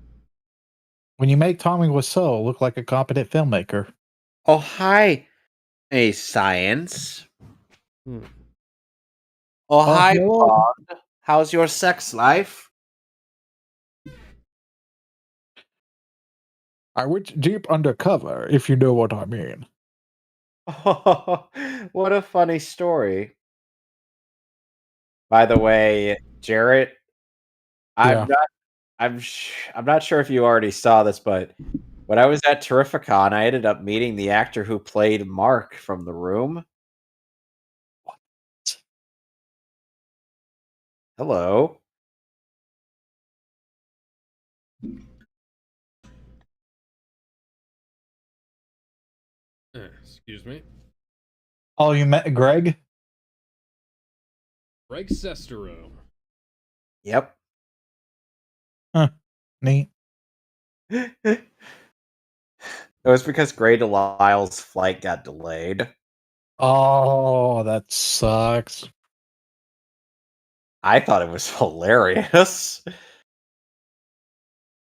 When you make Tommy Wiseau look like a competent filmmaker. Oh, hi. Hey, science. Oh, hi, Bond. How's your sex life? I went deep undercover, if you know what I mean. Oh, what a funny story. By the way, Jarrett, I'm not sure if you already saw this, but when I was at Terrificon, I ended up meeting the actor who played Mark from The Room. What? Hello. Excuse me. Oh, you met Greg? Greg Sestero. Yep. Huh. Neat. It was because Grey Delisle's flight got delayed. Oh, that sucks. I thought it was hilarious.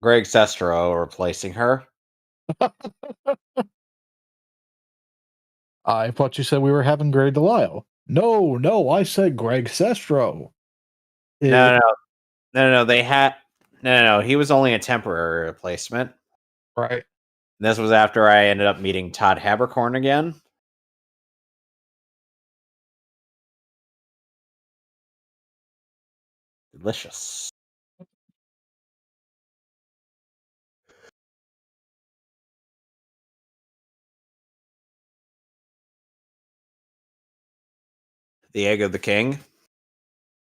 Greg Sestero replacing her. I thought you said we were having Greg Delisle. No, I said Greg Sestero. No. They had no. He was only a temporary replacement. Right. This was after I ended up meeting Todd Habercorn again. Delicious. The Egg of the King?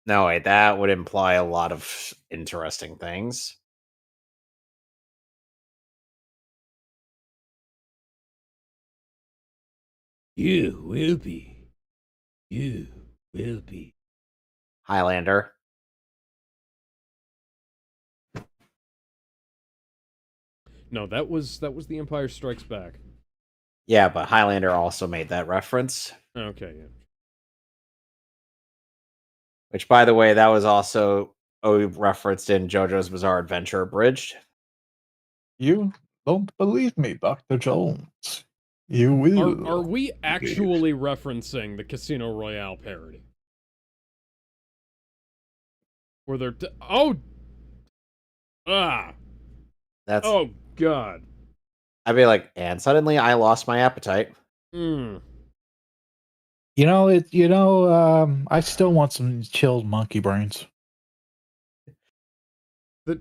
No, wait, that would imply a lot of interesting things. You will be. Highlander. No, that was The Empire Strikes Back. Yeah, but Highlander also made that reference. Okay, yeah. Which, by the way, that was also referenced in JoJo's Bizarre Adventure Abridged. You don't believe me, Dr. Jones. You will. Are we actually referencing the Casino Royale parody? Where they're That's. oh god. I'd be like, and suddenly I lost my appetite. Mm. I still want some chilled monkey brains. The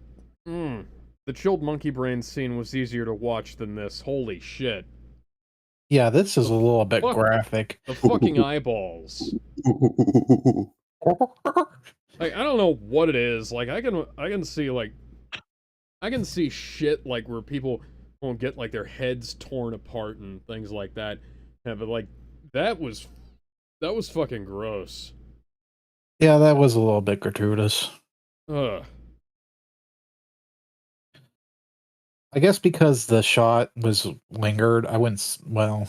chilled monkey brain scene was easier to watch than this. Holy shit. Yeah, this is a little bit graphic. The fucking eyeballs. Like, I don't know what it is. Like, I can see, like, I can see shit, like, where people won't get, like, their heads torn apart and things like that. Yeah, but, like, that was fucking gross. Yeah, that was a little bit gratuitous. Ugh. I guess because the shot was lingered, I wouldn't, well,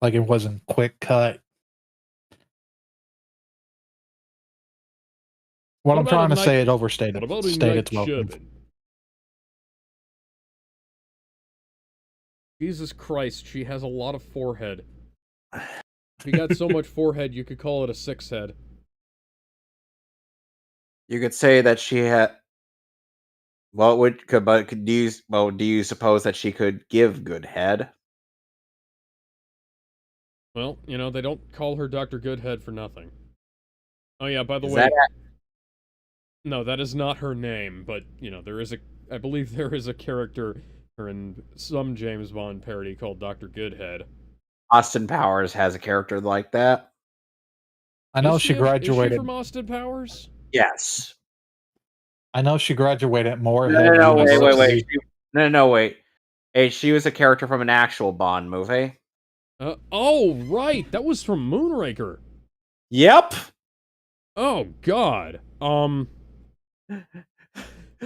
like it wasn't quick cut. What I'm trying to say, it overstated. What about a stated night well. shipping? Jesus Christ, she has a lot of forehead. She got so much forehead, you could call it a six head. You could say that she had. Do you suppose that she could give good head? Well, you know, they don't call her Dr. Goodhead for nothing. Oh yeah, by the Is way, that no, that is not her name, but, you know, I believe there is a character in some James Bond parody called Dr. Goodhead. Austin Powers has a character like that? I know Is she Is she graduated. from Austin Powers? Yes. I know she graduated at Moorhead No, wait. University. Wait. Hey, she was a character from an actual Bond movie. Oh, right, that was from Moonraker. Yep. Oh, God.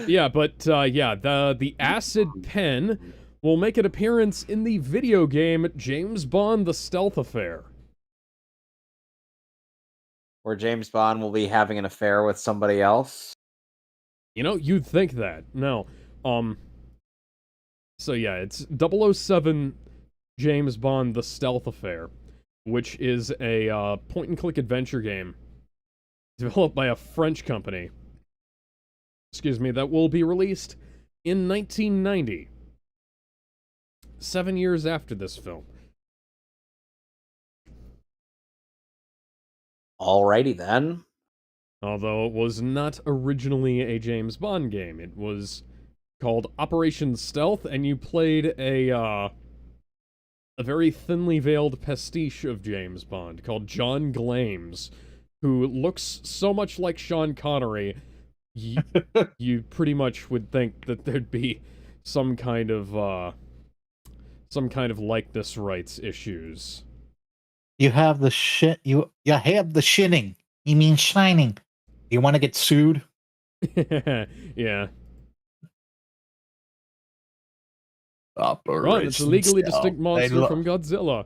Yeah, but, yeah, the acid pen will make an appearance in the video game James Bond: The Stealth Affair. Where James Bond will be having an affair with somebody else. You know, you'd think that. No. So yeah, it's 007 James Bond: The Stealth Affair, which is a point-and-click adventure game developed by a French company. Excuse me, that will be released in 1990. 7 years after this film. Alrighty then. Although it was not originally a James Bond game. It was called Operation Stealth, and you played a very thinly veiled pastiche of James Bond called John Glames, who looks so much like Sean Connery, you pretty much would think that there'd be some kind of likeness rights issues. You have the shit. You have the shinning. You mean shining? You want to get sued? Yeah. Operation Run, it's a legally Stealth. distinct monster from Godzilla.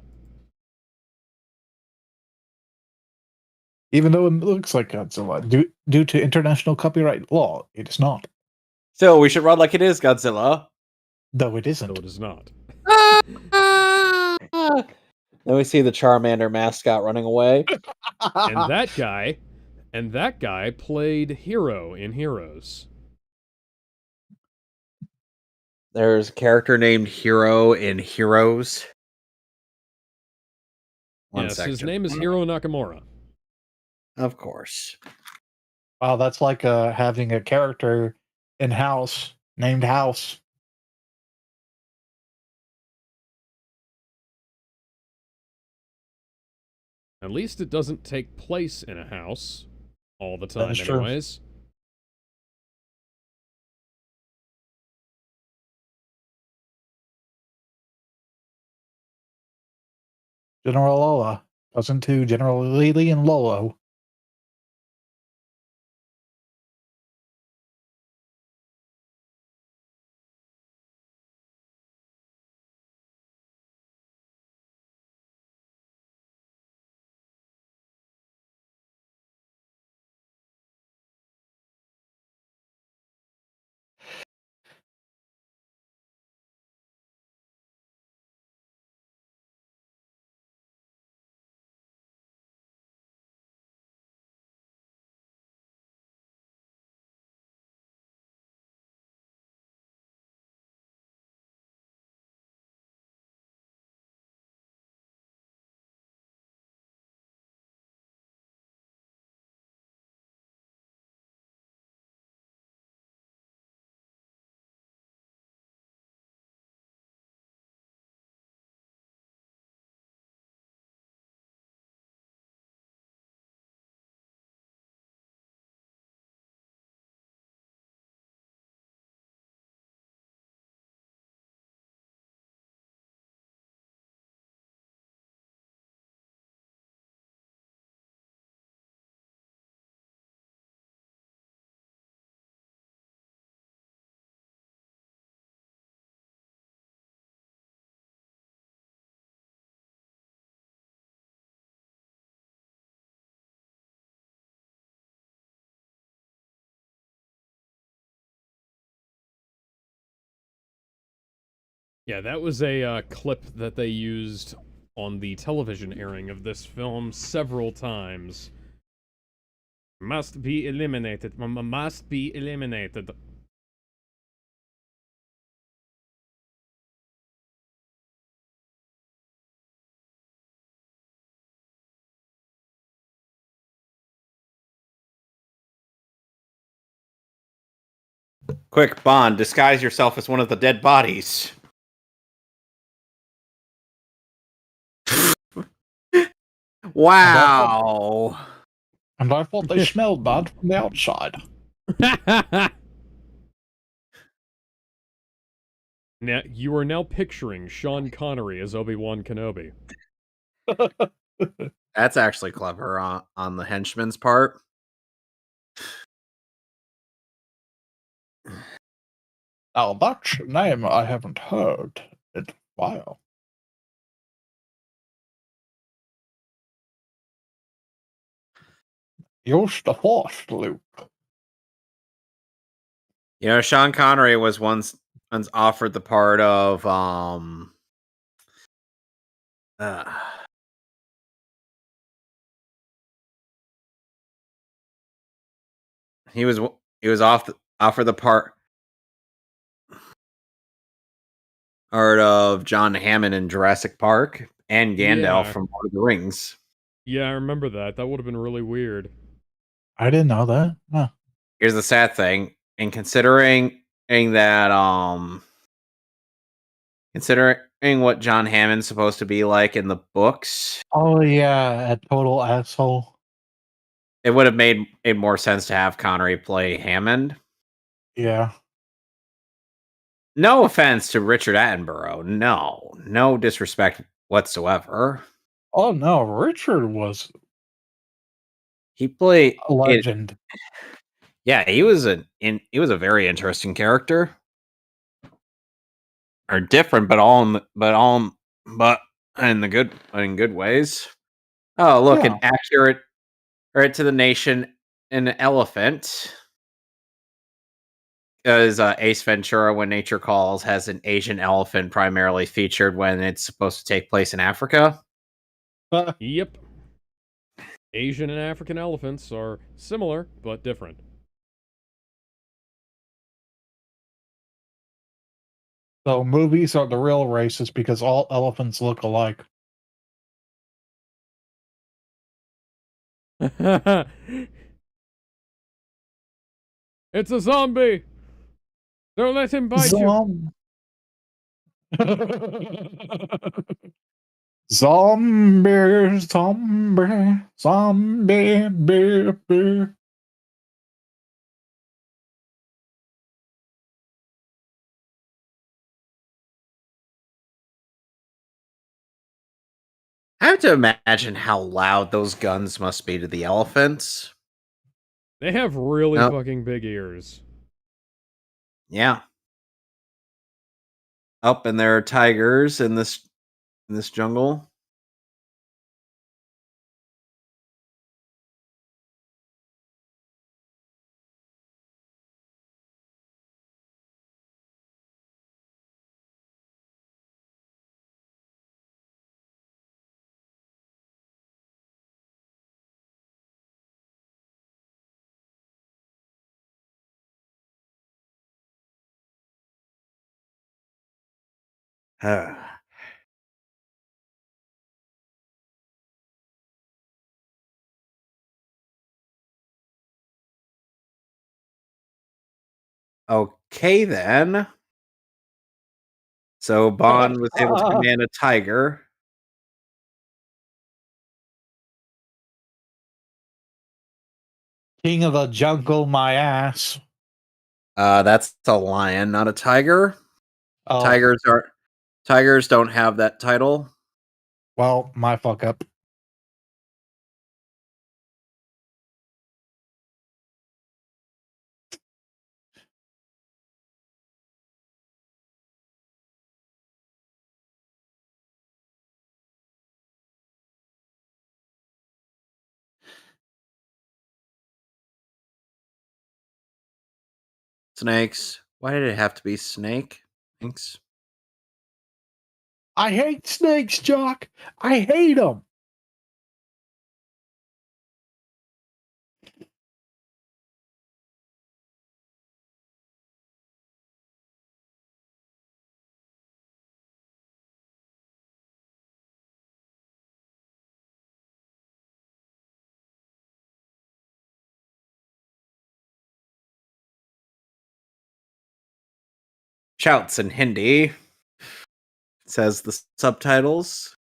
Even though it looks like Godzilla, due to international copyright law, it is not. So we should run like it is Godzilla. Though it isn't. No, it is not. Then we see the Charmander mascot running away. And that guy played Hero in Heroes. There's a character named Hero in Heroes. Yes, his name is Hiro Nakamura. Of course. Wow, that's like having a character in House named House. At least it doesn't take place in a house all the time, That is true. anyways. General Lola, cousin to General Lily and Lolo. Yeah, that was a clip that they used on the television airing of this film several times. Must be eliminated. Must be eliminated. Quick, Bond, disguise yourself as one of the dead bodies. Wow. And I thought they smelled bad from the outside. Now you are now picturing Sean Connery as Obi-Wan Kenobi. That's actually clever on the henchman's part. Now that's a name I haven't heard in a while. Use the force, Luke. You know, Sean Connery was once offered the part of he was offered the part of John Hammond in Jurassic Park and Gandalf Yeah. from Lord of the Rings. Yeah, I remember that. That would have been really weird. I didn't know that. Huh. Here's the sad thing, and considering what John Hammond's supposed to be like in the books, Oh yeah, a total asshole. it would have made more sense to have Connery play Hammond. Yeah. No offense to Richard Attenborough. No disrespect whatsoever. Oh no, Richard was He played a legend. Yeah, he was a very interesting character. Or different, but in good ways. Oh, look, Yeah. an accurate right to the nation, an elephant. Because Ace Ventura, When Nature Calls, has an Asian elephant primarily featured when it's supposed to take place in Africa. Yep. Asian and African elephants are similar, but different. So movies are the real races because all elephants look alike. It's a zombie! Don't let him bite you! Zombie, zombie, zombie, baby. I have to imagine how loud those guns must be to the elephants. They have really Nope. fucking big ears. Yeah. Up and there are tigers in this jungle. Okay, then. So Bond was able to command a tiger. King of the jungle, my ass. That's a lion, not a tiger. Oh, Tigers don't have that title. well, my fuck up. Snakes. Why did it have to be snake? Thanks. I hate snakes, Jock. I hate them. Shouts in Hindi. Says the subtitles.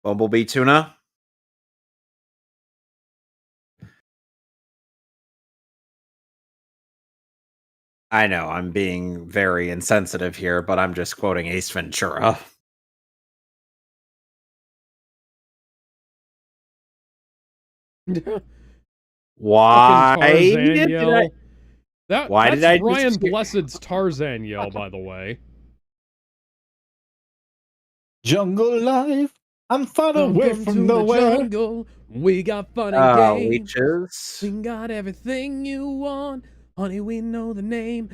Bumblebee tuna. I know I'm being very insensitive here, but I'm just quoting Ace Ventura. Why Tarzan did yell. Why That's did I Brian just- Blessed's Tarzan yell, by the way. Jungle life. I'm far away Welcome from to nowhere. the jungle. We got fun and games. leeches? We got everything you want. Honey, we know the name.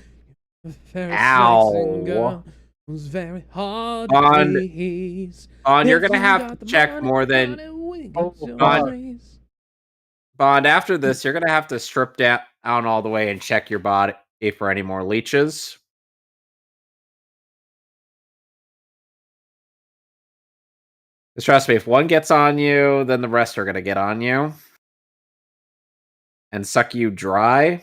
The fairest Ow. sexing girl who's very hard Bond. to please. Bond, you're If gonna you have got to the check money, more than honey, we got Oh, your God. ways. Bond. After this, you're gonna have to strip down all the way and check your body for any more leeches. Just trust me, if one gets on you, then the rest are gonna get on you and suck you dry.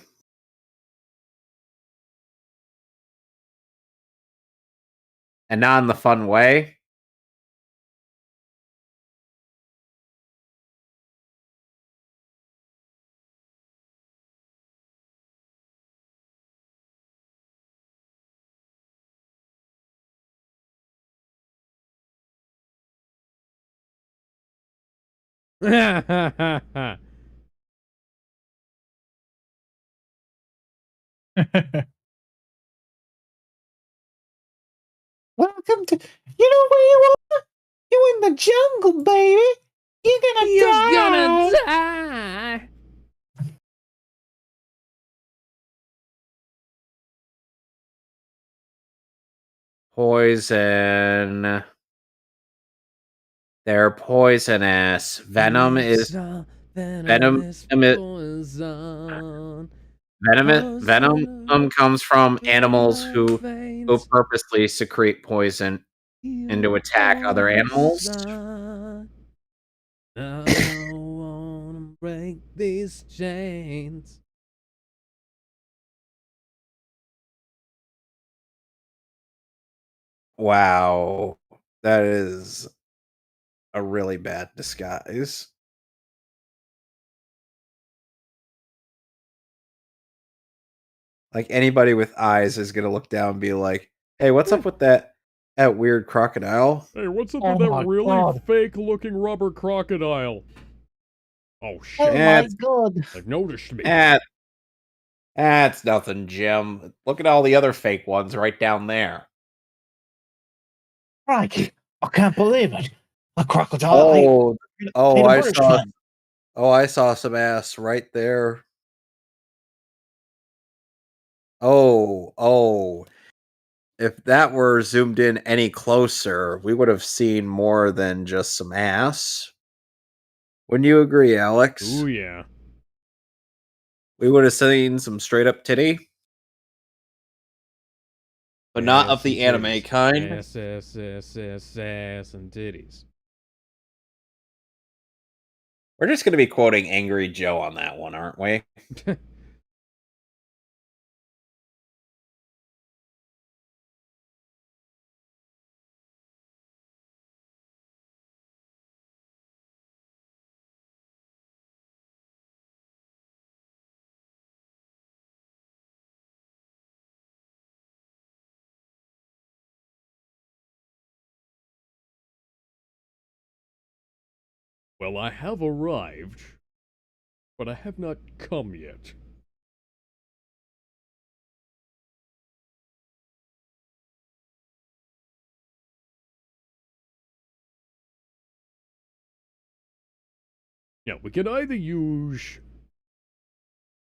And not in the fun way. Welcome to. You know where you are? You in the jungle, baby. You're gonna die. die. Poison. They're poisonous. Venom is venom. Venom comes from animals who purposely secrete poison to attack other animals. I wanna break these chains. Wow, that is a really bad disguise. Like anybody with eyes is gonna look down and be like, "Hey, what's up with that weird crocodile?" Hey, what's up Oh with that my really God. fake-looking rubber crocodile? Oh Oh shit! my God. They've noticed me. That's nothing, Jim. Look at all the other fake ones right down there. Crikey. I can't believe it. A crocodile. Oh, I saw. I saw some ass right there. Oh. If that were zoomed in any closer, we would have seen more than just some ass. Wouldn't you agree, Alex? Ooh yeah. We would have seen some straight up titty. But not of the and anime titties. kind. Ass and titties. We're just going to be quoting Angry Joe on that one, aren't we? Well, I have arrived, but I have not come yet. Yeah, we can either use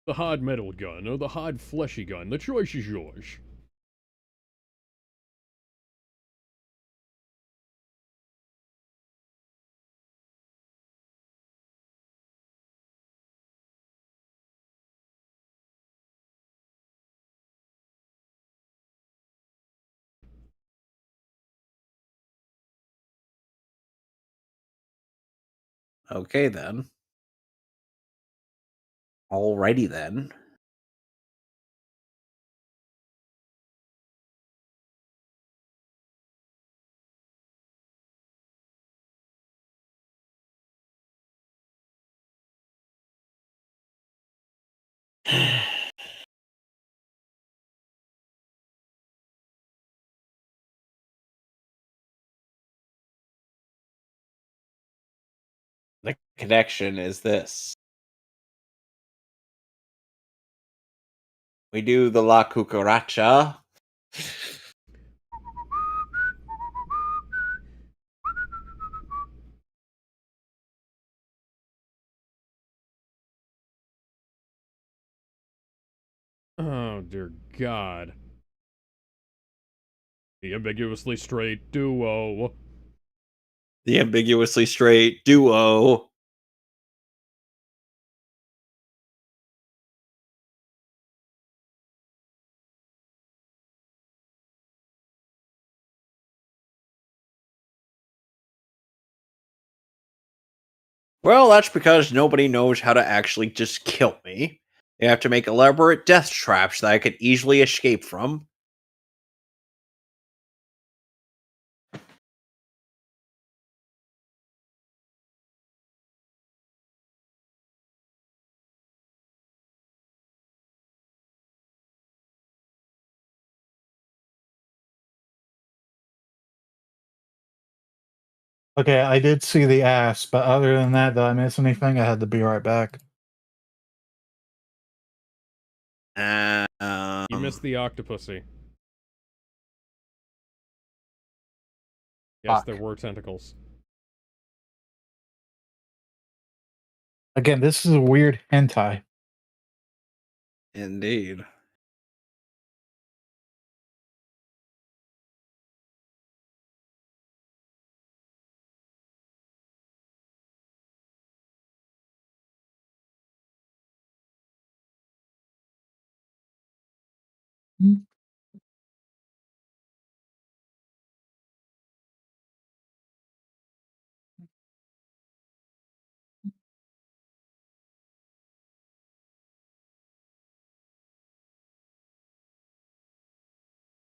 The hard metal gun or the hard fleshy gun. The choice is yours. Okay, then. Alrighty, then. The connection is this. We do the La Cucaracha. Oh, dear God. The ambiguously straight duo. The ambiguously straight duo. Well, that's because nobody knows how to actually just kill me. They have to make elaborate death traps that I could easily escape from. Okay, I did see the ass, but other than that, did I miss anything? I had to be right back. You missed the Octopussy. Yes, Fuck. there were tentacles. Again, this is a weird hentai. Indeed.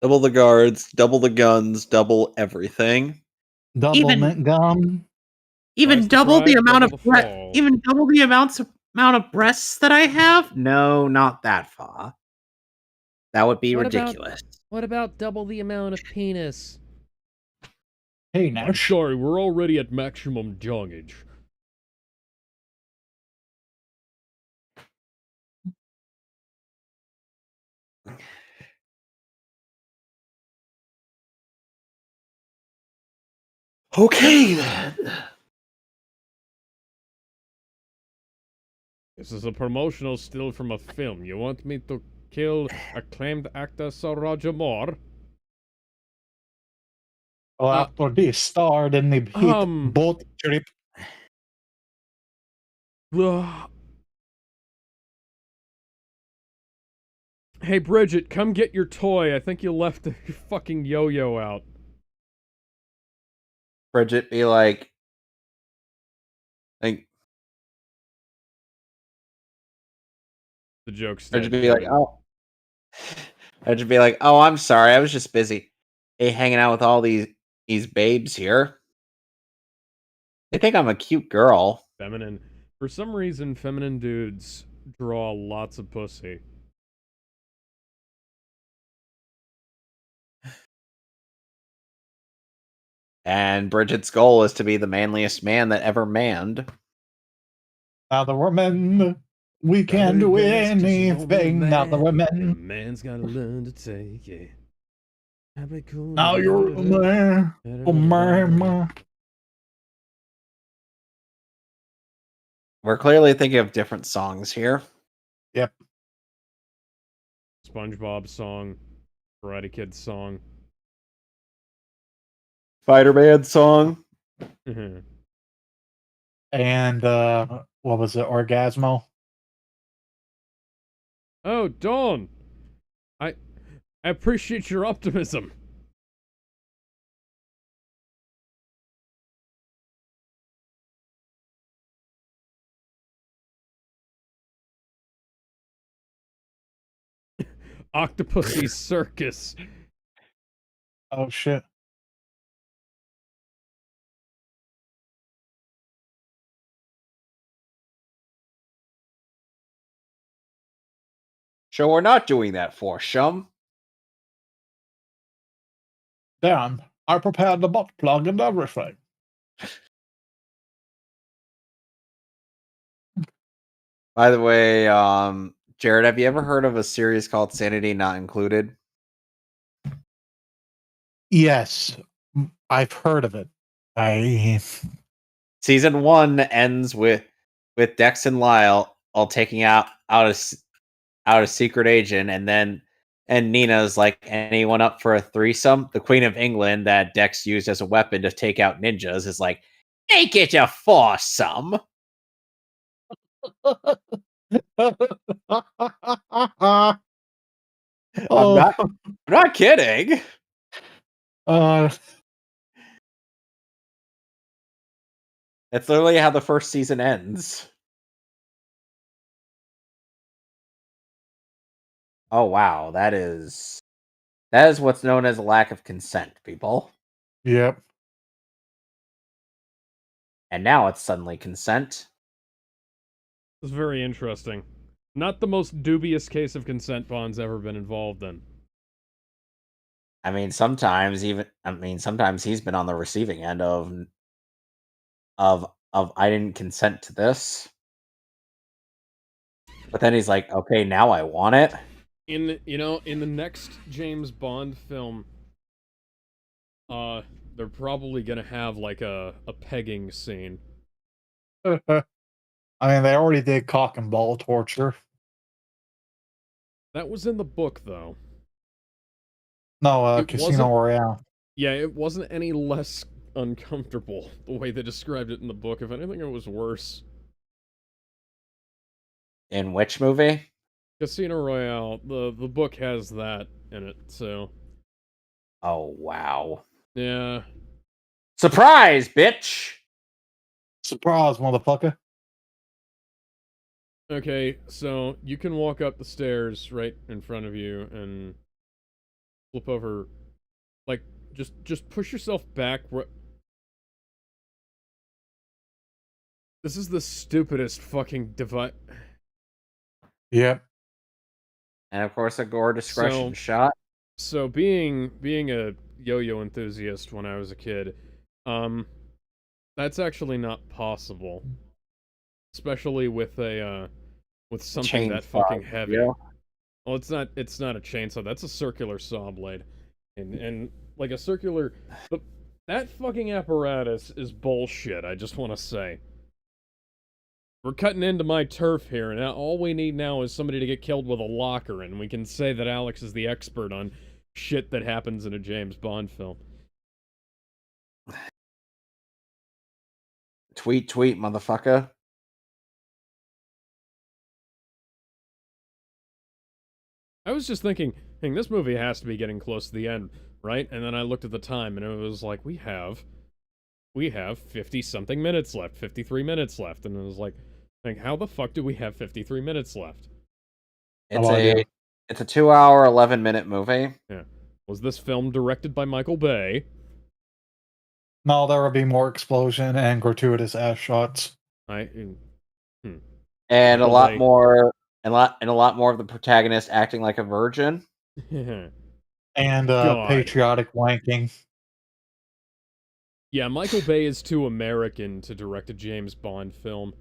Double the guards, double the guns, double everything. Double Even- mint gum. Even Twice the double the pride, amount double of the bre- fall. even double the amount of breasts that I have? No, not that far. That would be What about- ridiculous. What about double the amount of penis? Hey, I'm Nash. sorry, we're already at maximum dongage. Okay then. This is a promotional still from a film. You want me to kill acclaimed actor Sir Roger Moore? Well, after this starred in the hit boat trip. Ugh. Hey, Bridget, come get your toy. I think you left the fucking yo-yo out. Bridget be like, The joke's Bridget dead. be like, oh. Bridget be like, oh, I'm sorry, I was just busy. Hey, hanging out with all these babes here. They think I'm a cute girl. Feminine. For some reason, feminine dudes draw lots of pussy. And Bridget's goal is to be the manliest man that ever manned. Now the women, we can do anything. Now the women. Man's gotta learn to take it. Now you're a man. Oh, man. We're clearly thinking of different songs here. Yep. SpongeBob song, Karate Kid song. Spider-Man song. And what was it? Orgasmo. Oh, Dawn! I appreciate your optimism. Octopussy Circus. Oh shit. So we're not doing that for Shum. Damn. I prepared the butt plug and everything. By the way, Jared, have you ever heard of a series called Sanity Not Included? Yes. I've heard of it. Season 1 ends with Dex and Lyle all taking out a secret agent, and Nina's like, anyone up for a threesome? The Queen of England that Dex used as a weapon to take out ninjas is like, make it a foursome. Oh, I'm not kidding. That's literally how the first season ends. Oh wow, that is what's known as a lack of consent, people. yep. And now it's suddenly consent. It's very interesting. Not the most dubious case of consent Bond's ever been involved in. I mean, sometimes he's been on the receiving end of I didn't consent to this. But then he's like, okay, now I want it. In the next James Bond film, they're probably gonna have like a pegging scene. I mean, they already did cock and ball torture. That was in the book, though. No, It Casino wasn't- Royale. Yeah, it wasn't any less uncomfortable the way they described it in the book. If anything, it was worse. In which movie? Casino Royale, the book has that in it, so Oh wow. yeah. Surprise, bitch! Surprise, motherfucker. Okay, so you can walk up the stairs right in front of you and flip over, like, just push yourself back. This is the stupidest fucking device. Yep. And of course a gore discretion So- shot. So being a yo-yo enthusiast when I was a kid, that's actually not possible. Especially with with something that Chainsaw, fucking heavy. yeah. Well, it's not a chainsaw. That's a circular saw blade, and like a circular. That fucking apparatus is bullshit. I just want to say. We're cutting into my turf here, and all we need now is somebody to get killed with a locker, and we can say that Alex is the expert on shit that happens in a James Bond film. Tweet, motherfucker. I was just thinking, this movie has to be getting close to the end, right? And then I looked at the time, and it was like, we have 50-something minutes left, 53 minutes left, and it was like, how the fuck do we have 53 minutes left? It's a 2-hour, 11-minute movie. Yeah. Was this film directed by Michael Bay? No, there will be more explosion and gratuitous ass shots. And Michael a lot Bay. more and a lot more of the protagonist acting like a virgin. And God. patriotic wanking. Yeah, Michael Bay is too American to direct a James Bond film.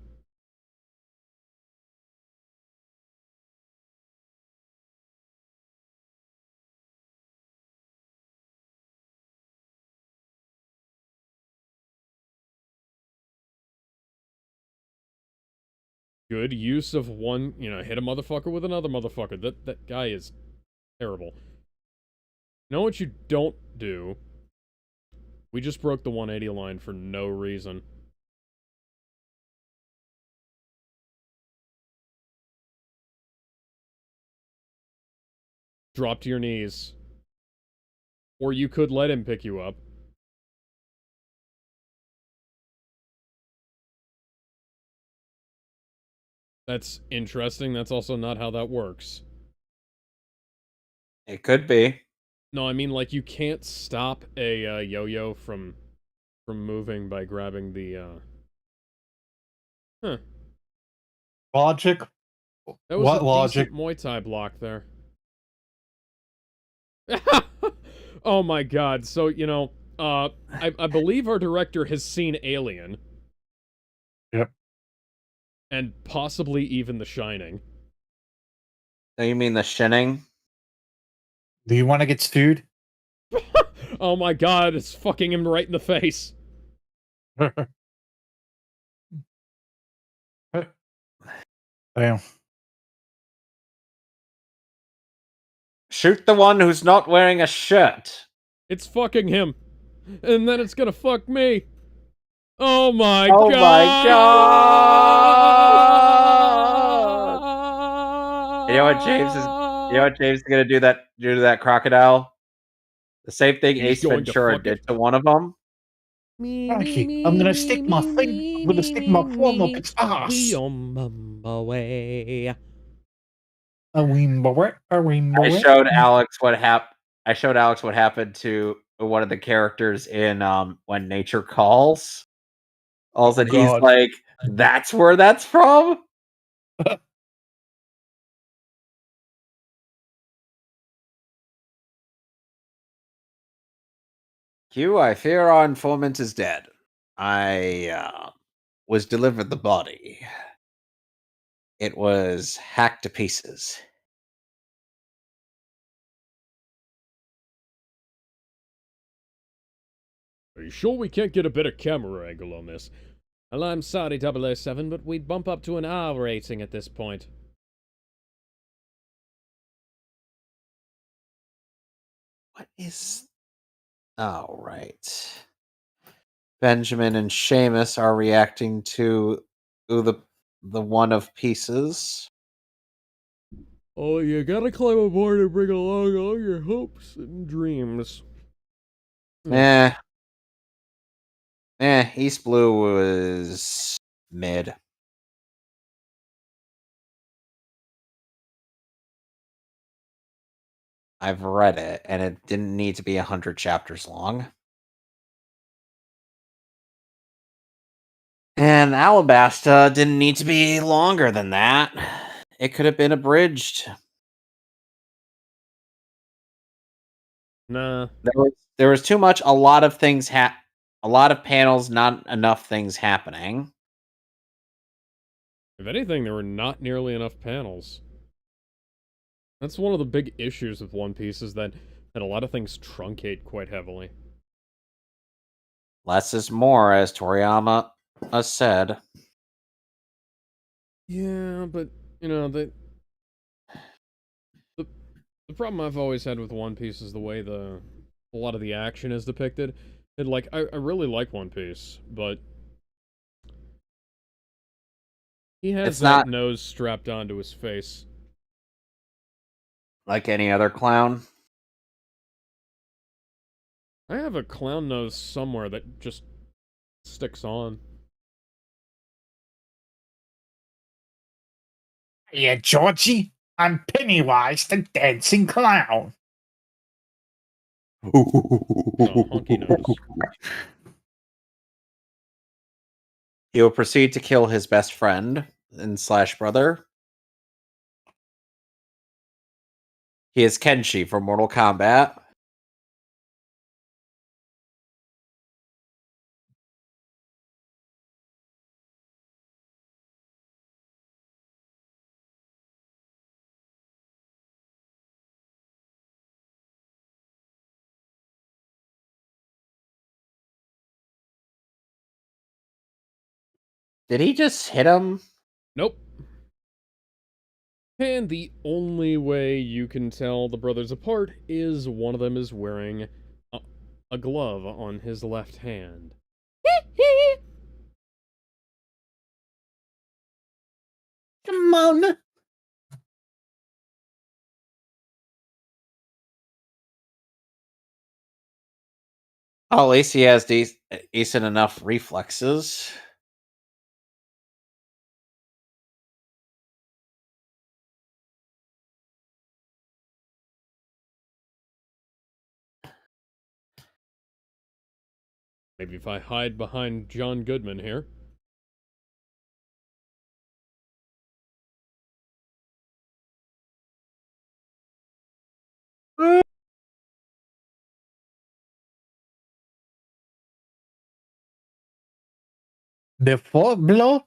Good use of one, hit a motherfucker with another motherfucker. That guy is terrible. You know what you don't do? We just broke the 180 line for no reason. Drop to your knees. Or you could let him pick you up. That's interesting. That's also not how that works. It could be. No, I mean, like, you can't stop a yo-yo from moving by grabbing the, Huh. Logic? That was What a logic? decent Muay Thai block there. Oh my god, so, I believe our director has seen Alien. Yep. And possibly even The Shining. So you mean the shinning? Do you want to get sued? Oh my god, it's fucking him right in the face. Damn. Shoot the one who's not wearing a shirt. It's fucking him. And then it's gonna fuck me. Oh my Oh god! my god! You know what James is gonna do to that crocodile? The same thing He's Ace going to Ventura fuck did it. to one of them. Actually, I'm gonna stick my thumb up its ass. on my way. A rainbow. I showed Alex what happened to one of the characters in When Nature Calls. All of a sudden he's God. like, that's where that's from? Q, I fear our informant is dead. I was delivered the body. It was hacked to pieces. Are you sure we can't get a better camera angle on this? Well, I'm sorry, 007, but we'd bump up to an R rating at this point. What is... Oh, right. Benjamin and Seamus are reacting to the one of pieces. Oh, you gotta climb aboard and bring along all your hopes and dreams. East Blue was mid. I've read it, and it didn't need to be 100 chapters long. And Alabasta didn't need to be longer than that. It could have been abridged. Nah. There was too much. A lot of things a lot of panels, not enough things happening. If anything, there were not nearly enough panels. That's one of the big issues with One Piece, is that a lot of things truncate quite heavily. Less is more, as Toriyama said. Yeah, but, the problem I've always had with One Piece is the way a lot of the action is depicted. And, like, I really like One Piece, but he has that nose strapped onto his face. Like any other clown. I have a clown nose somewhere that just sticks on. Yeah, Georgie. I'm Pennywise, the dancing clown. Oh, honky nose. He will proceed to kill his best friend and slash brother. He is Kenshi from Mortal Kombat. Did he just hit him? Nope. And the only way you can tell the brothers apart is one of them is wearing a glove on his left hand. Come on. Oh, at least he has decent enough reflexes. Maybe if I hide behind John Goodman here. The fourth blow?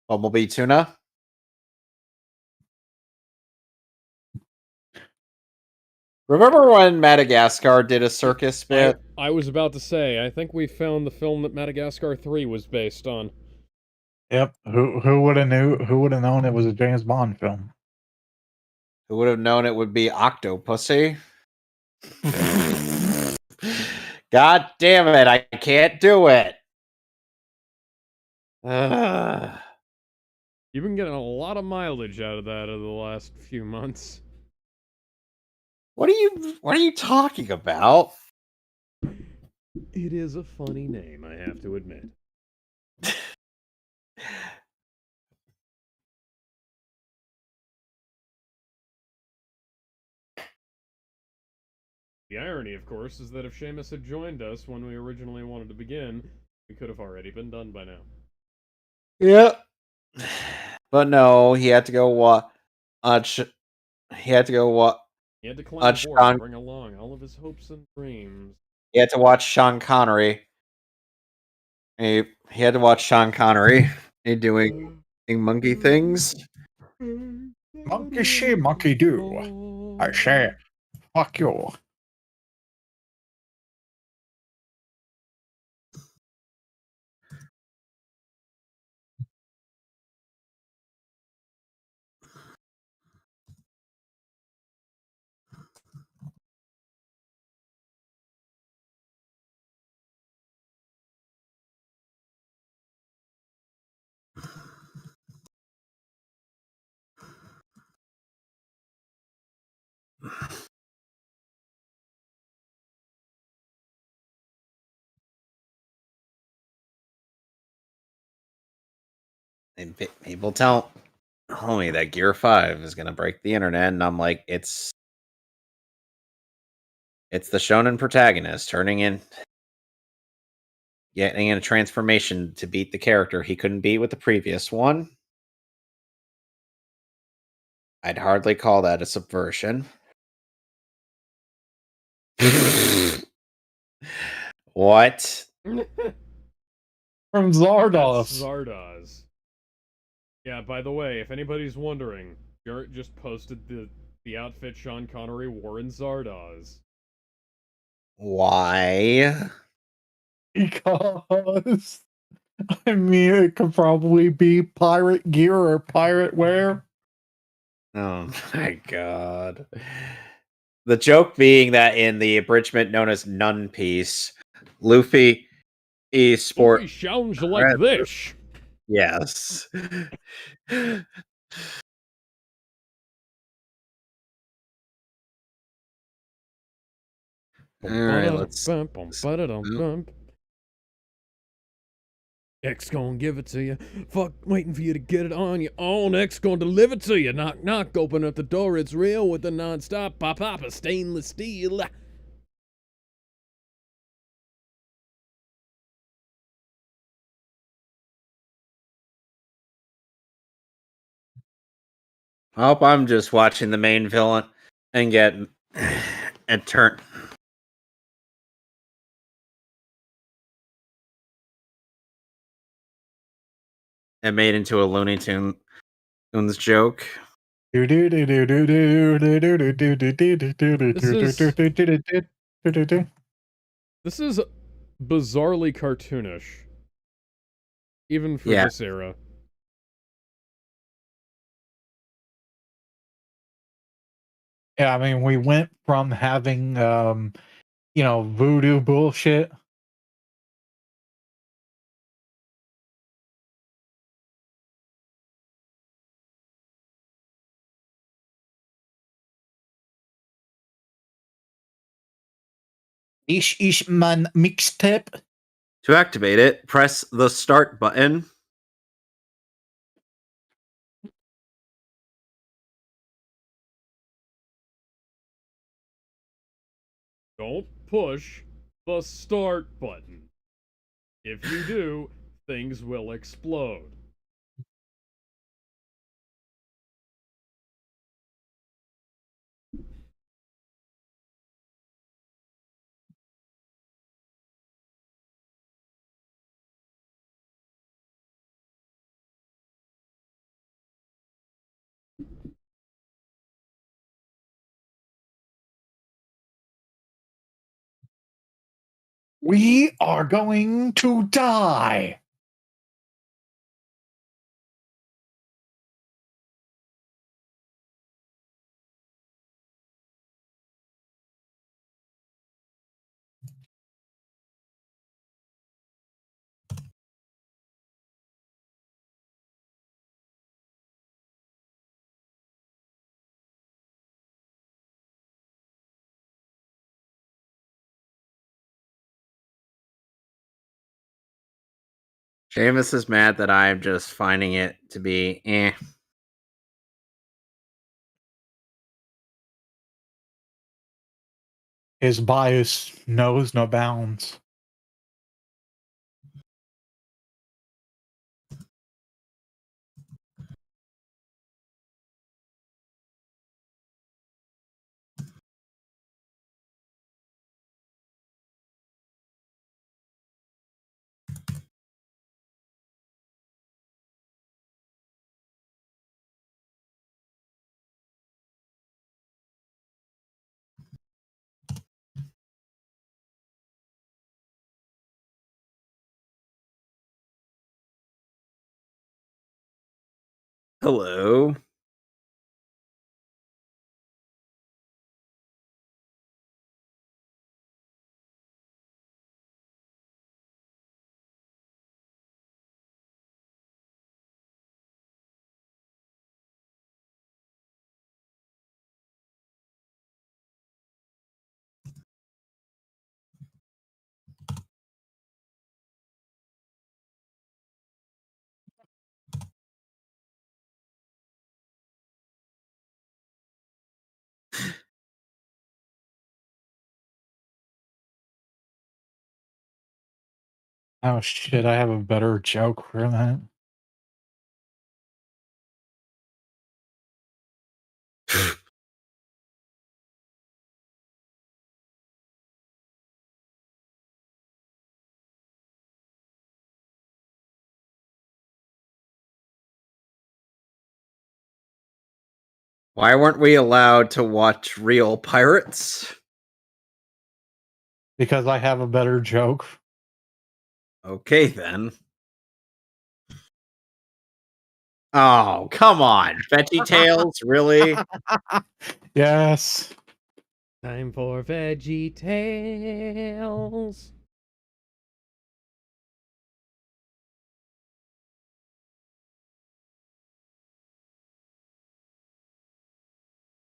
Bumblebee tuna. Remember when Madagascar did a circus bit? I was about to say, I think we found the film that Madagascar 3 was based on. Yep. Who would have known it was a James Bond film? Who would have known it would be Octopussy? God damn it, I can't do it. You've been getting a lot of mileage out of that over the last few months. What are you talking about? It is a funny name, I have to admit. The irony, of course, is that if Seamus had joined us when we originally wanted to begin, we could have already been done by now. Yep. But no, he had to go he had to go He had to climb aboard and bring along all of his hopes and dreams. He had to watch Sean Connery. He had to watch Sean Connery doing monkey things. Monkey see, monkey do. I say, fuck you. And people tell me that Gear 5 is going to break the internet, and I'm like, it's the shonen protagonist getting in a transformation to beat the character he couldn't beat with the previous one. I'd hardly call that a subversion. What? From Zardoz. That's Zardoz. Yeah, by the way, if anybody's wondering, Jarrett just posted the outfit Sean Connery wore in Zardoz. Why? Because, I mean, it could probably be pirate gear or pirate wear. Oh my god. The joke being that in the abridgment known as Nun Piece, Luffy Luffy sounds like this. Yes. Alright, let's... X gonna give it to you. Fuck, waiting for you to get it on your own. X gonna deliver to you. Knock, knock, open up the door. It's real with the non-stop pop of stainless steel. I hope I'm just watching the main villain and get a turn. And made into a Looney Tunes joke. This is bizarrely cartoonish. Even for this era. Yeah, I mean, we went from having, voodoo bullshit. Ish man mixtape. To activate it, press the start button. Don't push the start button. If you do, things will explode. We are going to die. Seamus is mad that I'm just finding it to be eh. His bias knows no bounds. Hello. Oh shit, I have a better joke for that. Why weren't we allowed to watch real pirates? Because I have a better joke. Okay then. Oh, come on. Veggie Tales, really? Yes. Time for Veggie Tales.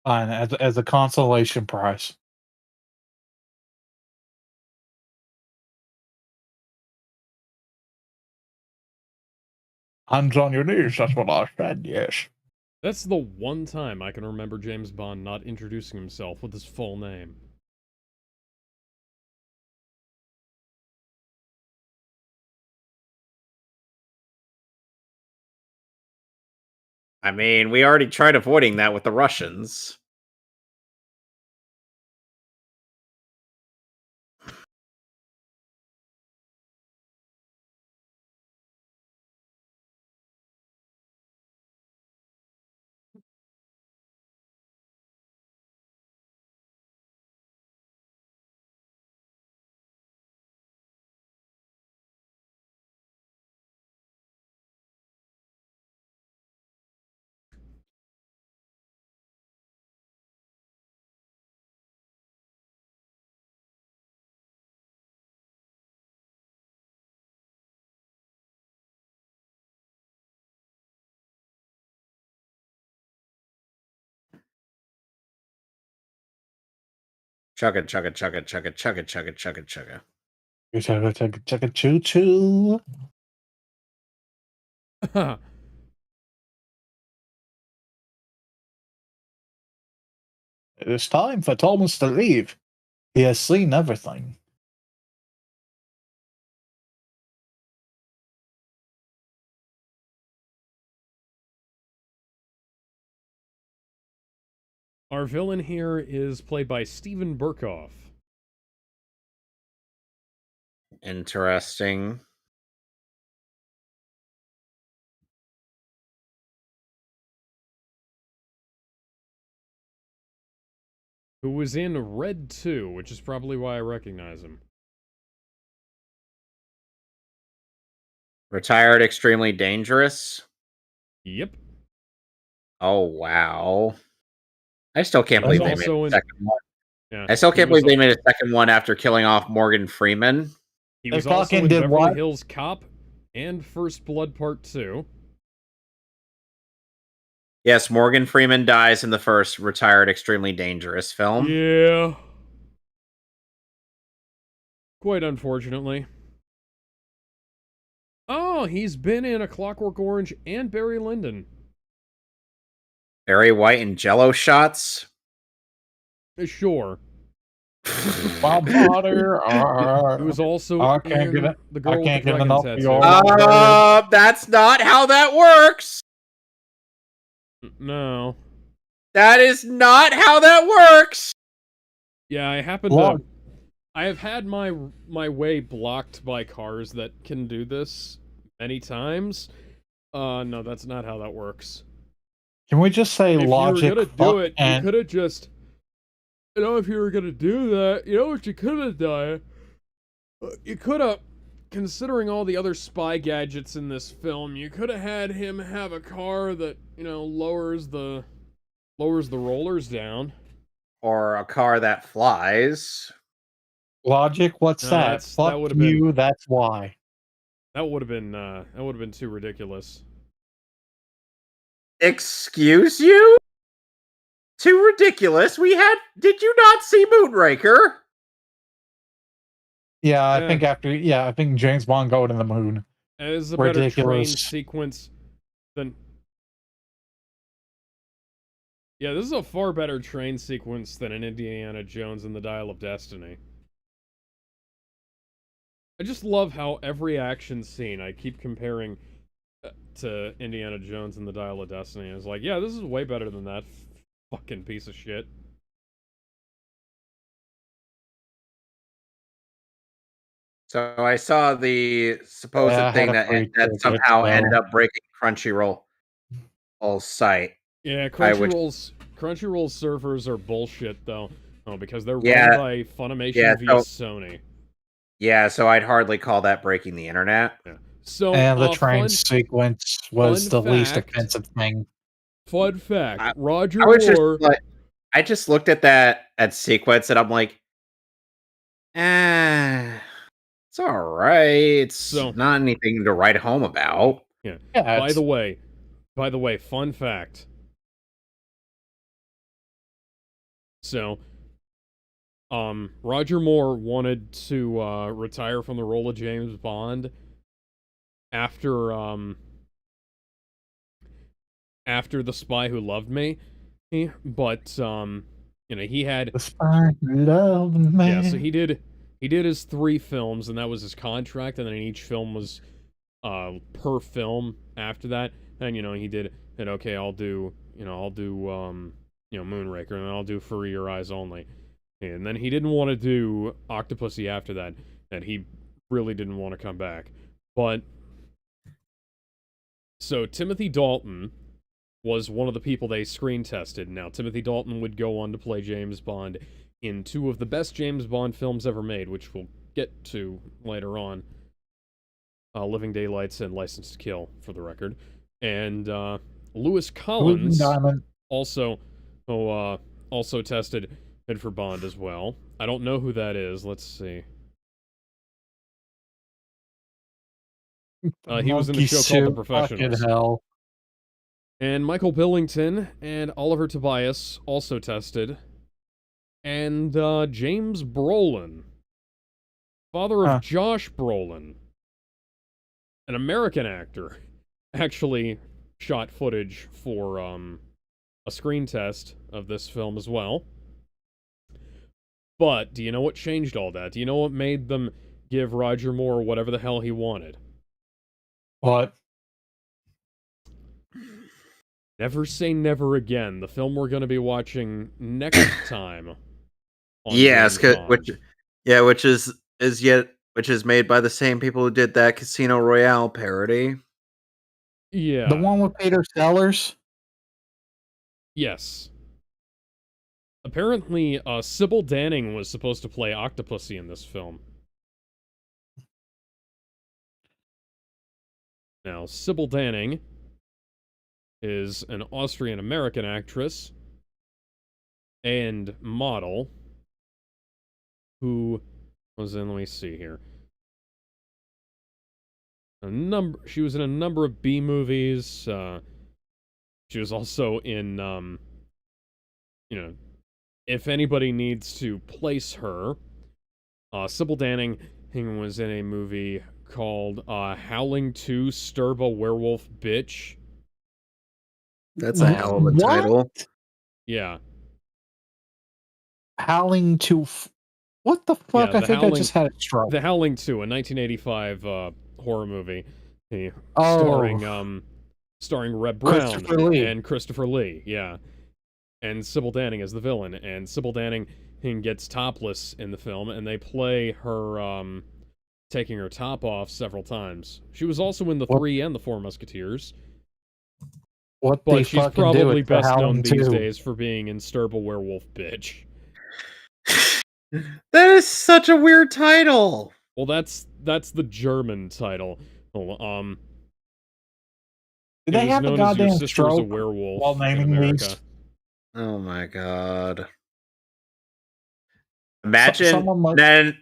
Fine, as a consolation prize. Hands on your knees, that's what I said, yes. That's the one time I can remember James Bond not introducing himself with his full name. I mean, we already tried avoiding that with the Russians. Chugga, chugga, chugga, chugga, chugga, chugga, chugga, chugga. Chugga, chugga, chugga, choo choo. It is time for Thomas to leave. He has seen everything. Our villain here is played by Steven Burkoff. Interesting. Who was in Red 2, which is probably why I recognize him. Retired Extremely Dangerous. Yep. Oh, wow. I still can't He was believe they made also a in- second one. Yeah, I still he can't was believe they made a second one after killing off Morgan Freeman. He They was also fucking in did Beverly what? Hills Cop and First Blood Part 2. Yes, Morgan Freeman dies in the first Retired Extremely Dangerous film. Yeah. Quite unfortunately. Oh, he's been in A Clockwork Orange and Barry Lyndon. Barry White and Jello shots. Sure. My body. He was also I can't in get it. The Girl I with can't the get Dragon enough of Tattoo. your That's not how that works. No. That is not how that works. Yeah, I happen Lord. to... I have had my way blocked by cars that can do this many times. No, that's not how that works. Can we just say If logic? you were gonna do it, you and could have just... You know, if you were gonna do that, you know what you could have done? You could have, considering all the other spy gadgets in this film, you could have had him have a car that, you know, lowers the rollers down. Or a car that flies. logic? What's No, that? that Fuck would've been- you. That's why. That would have been too ridiculous. Excuse you? Too ridiculous. Did you not see Moonraker? Yeah, I Yeah. think I think James Bond going to the moon. It is a better train Ridiculous. sequence than... Yeah, this is a far better train sequence than an Indiana Jones and the Dial of Destiny. I just love how every action scene I keep comparing to Indiana Jones and the Dial of Destiny. It's like, yeah, this is way better than that fucking piece of shit. So I saw the supposed Yeah, I thing had a that, free that ticket, somehow so- ended up breaking Crunchyroll's site. Yeah, I would- Crunchyroll's servers are bullshit though. Oh, because they're Yeah. run by Funimation Yeah, via Sony. Yeah, so I'd hardly call that breaking the internet. Yeah. So And the train fun, sequence was the least fact. offensive thing. fun fact: I- Roger I was just Moore. like, I just looked at that sequence and I'm like, it's all right. It's So- not anything to write home about. Yeah. Yeah, By the way, fun fact. So, Roger Moore wanted to retire from the role of James Bond after The Spy Who Loved Me, but you know, he had the spy love man. yeah, so he did his 3 films, and that was his contract, and then each film was per film after that. And you know, he did and okay, I'll do Moonraker, and I'll do For Your Eyes Only. And then he didn't want to do Octopussy after that, and he really didn't want to come back. But so Timothy Dalton was one of the people they screen tested. Now, Timothy Dalton would go on to play James Bond in 2 of the best James Bond films ever made, which we'll get to later on. Living Daylights and License to Kill, for the record. And Lewis Collins Diamond. also tested for Bond as well. I don't know who that is. Let's see. He was in the Monkey show called The suit, Professionals. fucking hell. And Michael Billington and Oliver Tobias also tested. And James Brolin, father of Josh Brolin, an American actor, actually shot footage for a screen test of this film as well. But do you know what changed all that? Do you know what made them give Roger Moore whatever the hell he wanted? What? Never Say Never Again, the film we're going to be watching next time. Yes, which is made by the same people who did that Casino Royale parody. Yeah. The one with Peter Sellers? Yes. Apparently, Sybil Danning was supposed to play Octopussy in this film. Now, Sybil Danning is an Austrian-American actress and model who was in, let me see here, she was in a number of B movies. She was also in, you know, if anybody needs to place her, Sybil Danning was in a movie called Howling 2 Sturb a Werewolf Bitch. That's a hell of a title. Yeah. Howling 2... What the fuck? Yeah, I think I just had a stroke. The Howling 2, a 1985 horror movie. Starring Reb Brown and Christopher Lee, yeah. And Sybil Danning as the villain. And Sybil Danning gets topless in the film, and they play her taking her top off several times. She was also in The Three and The Four Musketeers. But she's probably best known these days for being in Sturb a Werewolf Bitch. That is such a weird title. Well, that's the German title. Did they have a goddamn stroke a werewolf while naming these? Oh my god. Imagine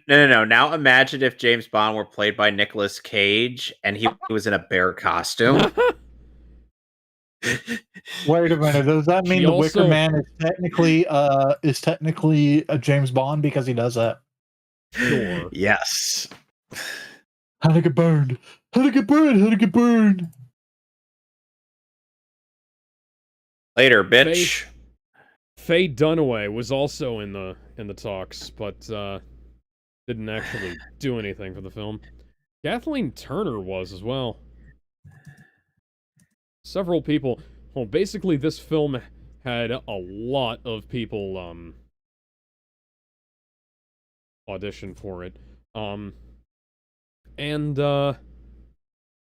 no. Now imagine if James Bond were played by Nicolas Cage and he was in a bear costume. Wait a minute. Does that mean Wicker Man is technically a James Bond because he does that? Sure. Yes. How to get burned? How to get burned? How to get burned? Later, bitch. Faye Dunaway was also in the talks, but didn't actually do anything for the film. Kathleen Turner was as well. Several people. Well, basically, this film had a lot of people audition for it. And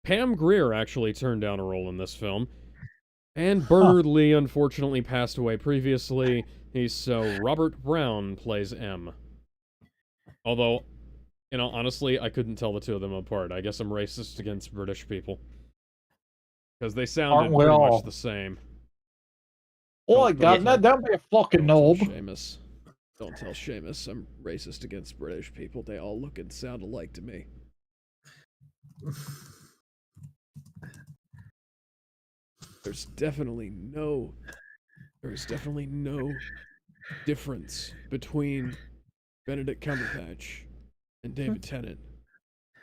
Pam Grier actually turned down a role in this film. And Bernard Lee unfortunately passed away previously, so Robert Brown plays M. Although, honestly, I couldn't tell the two of them apart. I guess I'm racist against British people. Because they sounded pretty much the same. Oh my god, don't be a fucking knob. Don't tell Seamus I'm racist against British people. They all look and sound alike to me. There's definitely no difference between Benedict Cumberbatch and David Tennant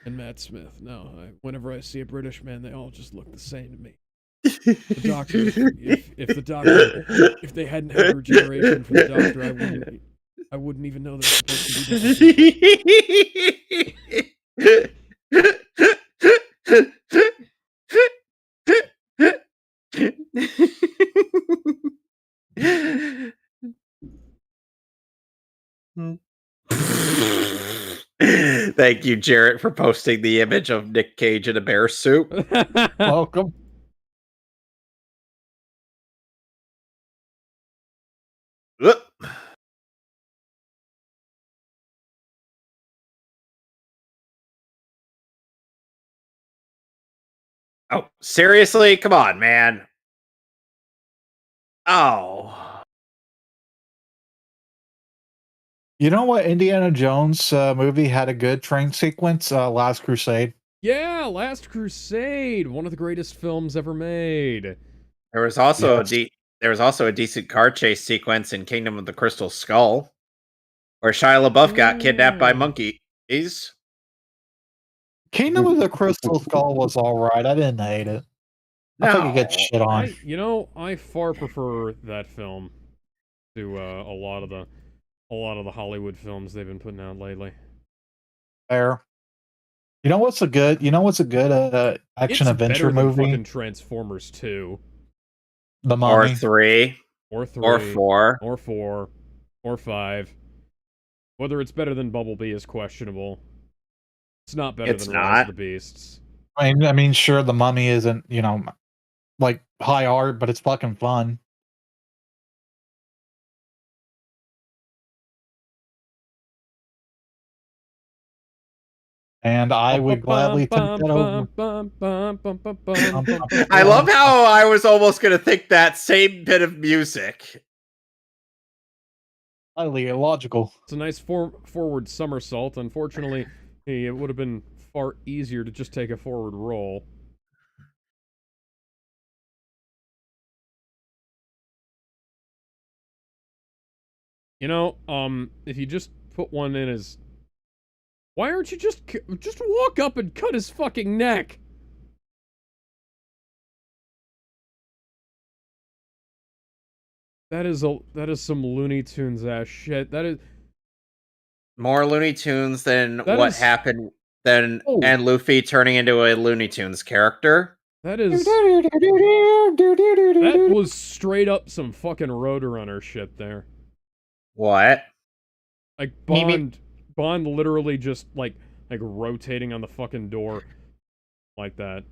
and Matt Smith. No, whenever I see a British man, they all just look the same to me. The Doctor, if they hadn't had regeneration for the Doctor, I wouldn't even know they're supposed to be Thank you, Jarrett, for posting the image of Nick Cage in a bear suit. Welcome. Oh, seriously? Come on, man. Oh. You know what Indiana Jones movie had a good train sequence? Last Crusade. Yeah, Last Crusade, one of the greatest films ever made. There was also a decent car chase sequence in Kingdom of the Crystal Skull. Where Shia LaBeouf got kidnapped by Ooh. monkeys. Kingdom of the Crystal Skull was alright. I didn't hate it. I think it gets No. shit on. I far prefer that film to a lot of the Hollywood films they've been putting out lately. Fair. You know what's a good action It's adventure better than movie? fucking Transformers 2 The Or Mummy. 3. or 3 Or 4. or 4 or 5. Whether it's better than Bumblebee is questionable. It's not better It's than Rise of not. the Beasts. I mean, sure, The Mummy isn't, like high art, but it's fucking fun. And I would gladly take that over. I love how I was almost going to think that same bit of music. Highly illogical. It's a nice forward somersault. Unfortunately, it would have been far easier to just take a forward roll. If you just put one in as... Why aren't you just walk up and cut his fucking neck? That is some Looney Tunes ass shit. That is More Looney Tunes than That what is- happened then Oh. and Luffy turning into a Looney Tunes character. that was straight up some fucking Roadrunner shit there. What? Like Maybe- Bond literally just like rotating on the fucking door like that.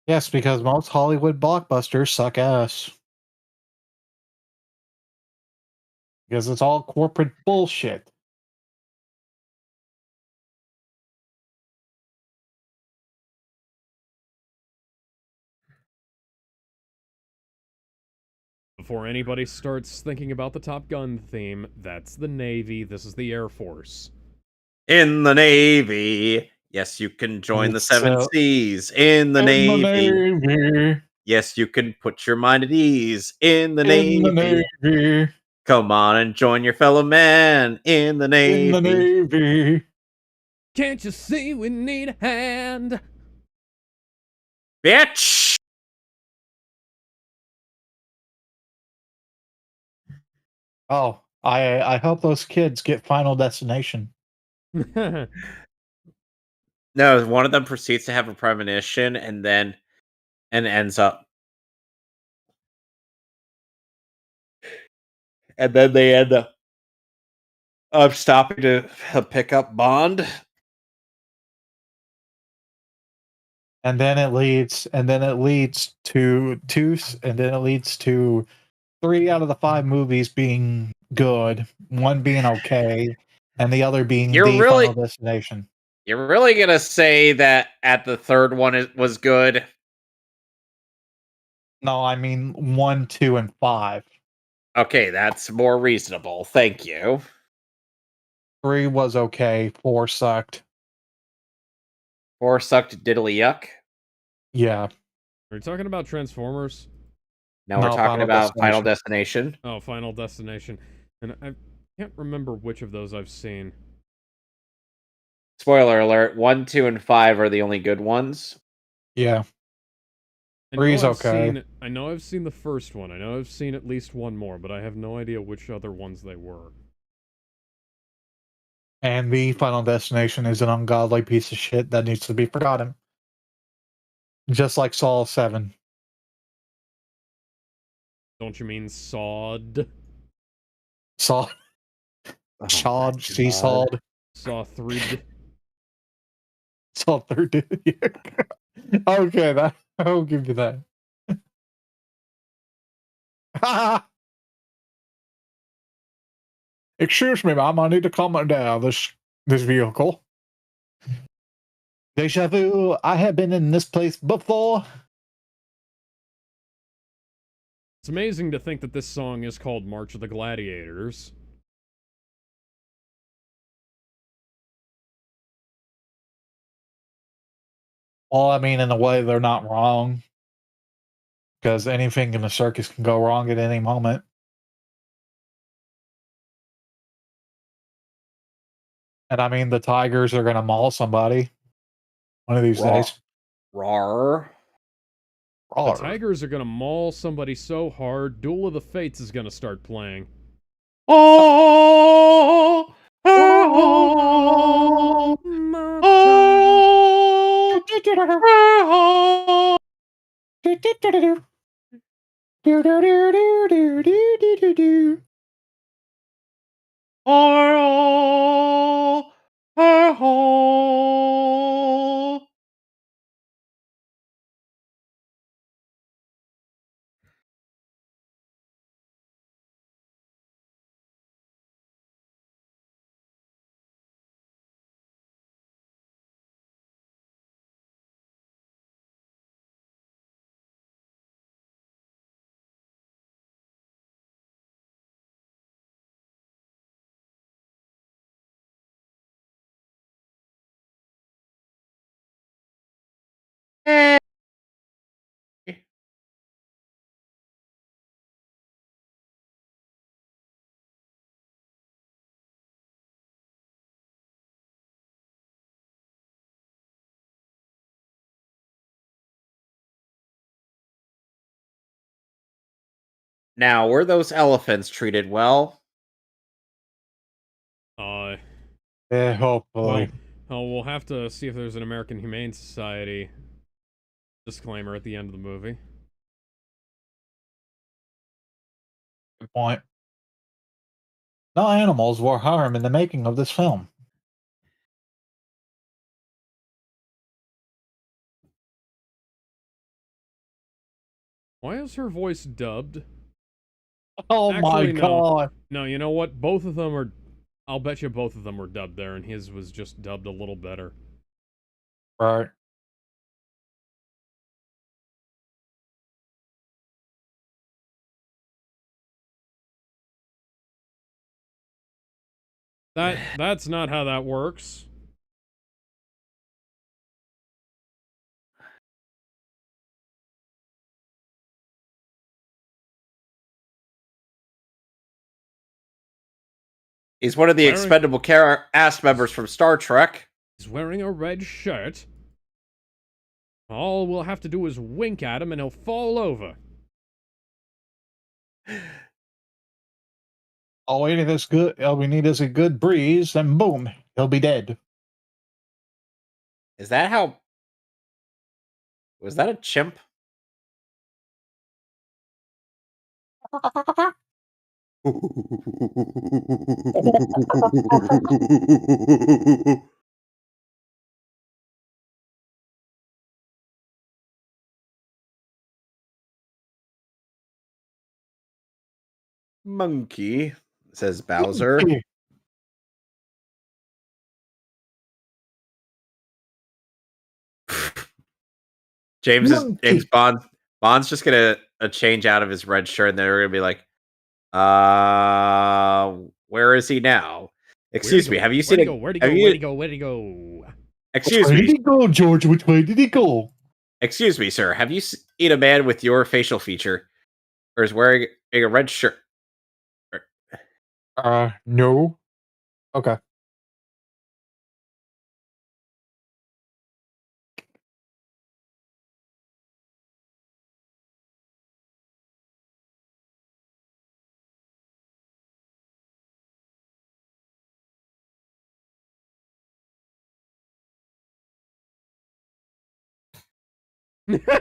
Yes, because most Hollywood blockbusters suck ass. Because it's all corporate bullshit. Before anybody starts thinking about the Top Gun theme, that's the Navy, this is the Air Force. In the Navy. Yes, you can join the Seven Seas. In the Navy. Yes, you can put your mind at ease. In the Navy. Come on and join your fellow man. In the Navy. In the Navy. Can't you see we need a hand? Bitch! Oh, I hope those kids get Final Destination. No, one of them proceeds to have a premonition and ends up. And then they end up stopping to pick up Bond. And then it leads to 3 out of the 5 movies being good, one being okay, and the other being Final Destination. You're really gonna say that at the third one it was good? No, I mean 1, 2, and 5. Okay, that's more reasonable. Thank you. 3 was okay, 4 sucked. 4 sucked diddly yuck. Yeah. Are you talking about Transformers? Now we're talking about Final Destination. Oh, Final Destination. And I can't remember which of those I've seen. Spoiler alert, 1, 2, and 5 are the only good ones. Yeah. I know 3's I've okay. I know I've seen the first one. I know I've seen at least one more, but I have no idea which other ones they were. And the Final Destination is an ungodly piece of shit that needs to be forgotten. Just like Saw 7. Don't you mean Sawed? Saw. Oh, Shawed. my Seasawed. Saw 3. Saw 3. Okay, that I'll give you that. Excuse me, ma'am. I need to calm down this vehicle. Deja vu. I have been in this place before. It's amazing to think that this song is called March of the Gladiators. Well, I mean, in a way, they're not wrong. Because anything in a circus can go wrong at any moment. And I mean, the tigers are going to maul somebody one of these days. Rawr. The tigers are gonna maul somebody so hard, Duel of the Fates is gonna start playing. Oh, oh, oh, oh, oh. Now, were those elephants treated well? Yeah, hopefully. Well, we'll have to see if there's an American Humane Society disclaimer at the end of the movie. Good point. No animals were harmed in the making of this film. Why is her voice dubbed? Oh my Actually, no. god. No, you know what? Both of them are... I'll bet you both of them were dubbed there, and his was just dubbed a little better. Right. That's not how that works. He's one of the expendable cast members from Star Trek. He's wearing a red shirt. All we'll have to do is wink at him and he'll fall over. All we need is a good breeze, and boom, he'll be dead. Is that how... Was that a chimp? Monkey, says Bowser. James Bond's just gonna change out of his red shirt, and they're gonna be like, where is he now? Excuse me, have you seen it? Where'd he go? Excuse me. Where did he go, George? Which way did he go? Excuse me, sir. Have you seen a man with your facial feature, or is wearing a red shirt? No. Okay.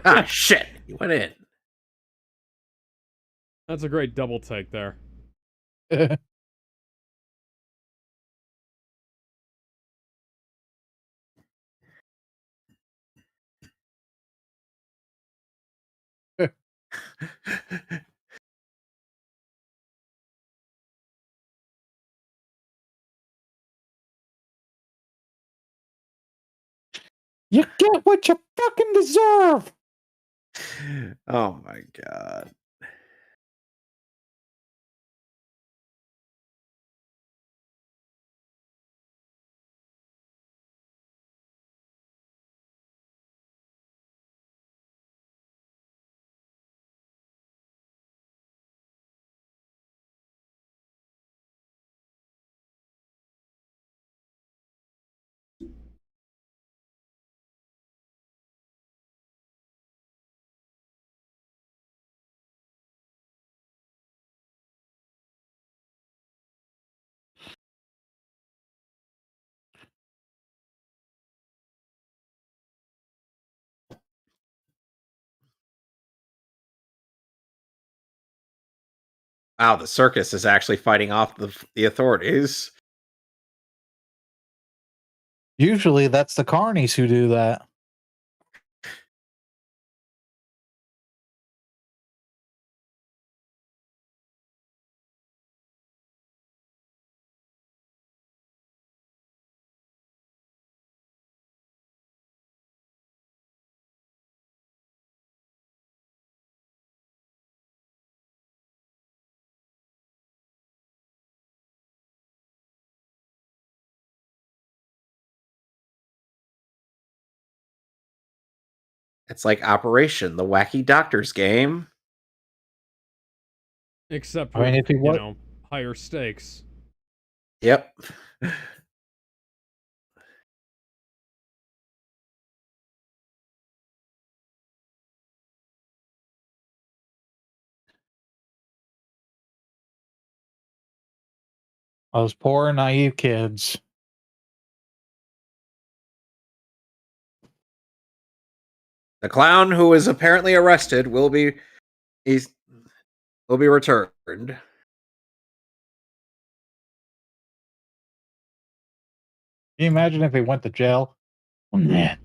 Ah, shit! He went in. That's a great double take there. You get what you fucking deserve. Oh my god. Wow, the circus is actually fighting off the authorities. Usually that's the carnies who do that. It's like Operation, the Wacky Doctors game. Except I mean, with, if he you was, know, higher stakes. Yep. those poor naive kids. The clown who is apparently arrested will be returned. Can you imagine if he went to jail? Oh, man,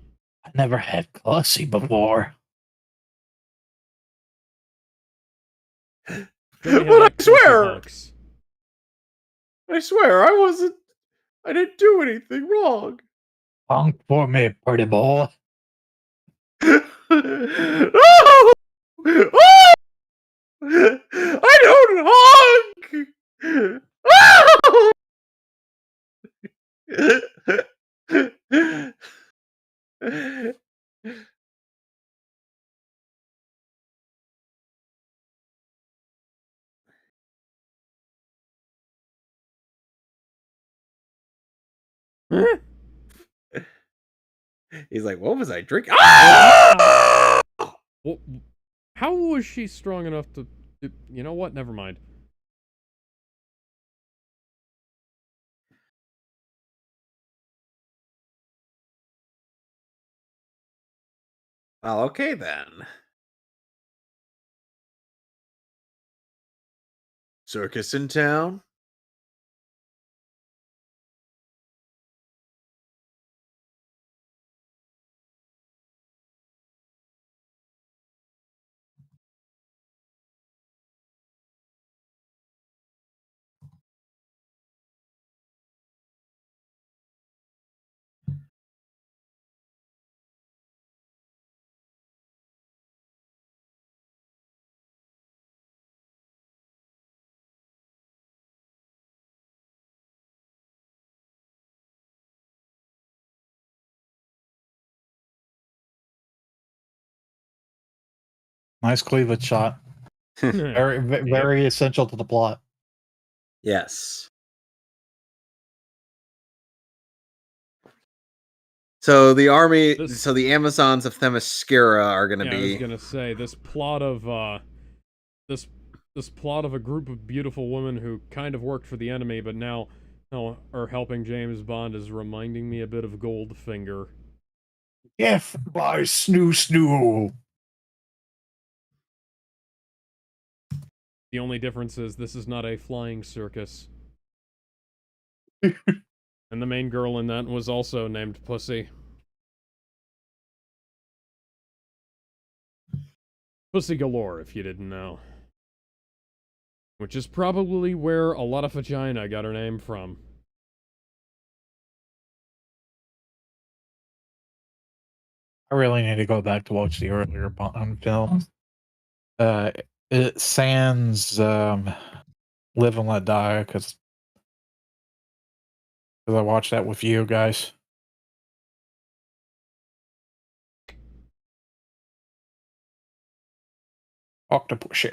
I never had Pussy before. Then he But had that Clucky I swear, I didn't do anything wrong. Honk for me, pretty boy. Oh! Oh! I don't honk! Oh! He's like, what was I drinking? Ah! Well, how was she strong enough to... You know what? Never mind. Well, okay then. Circus in town? Nice cleavage shot. Very essential to the plot. Yes. So the Amazons of Themyscira are going to Yeah, be. I was gonna say this plot of this plot of a group of beautiful women who kind of worked for the enemy, but now are helping James Bond is reminding me a bit of Goldfinger. If by snoo snoo. The only difference is this is not a flying circus. And the main girl in that was also named Pussy. Pussy galore, if you didn't know. Which is probably where a lot of vagina got her name from. I really need to go back to watch the earlier Bond films. It sans Live and Let Die because I watched that with you guys. Octopussy.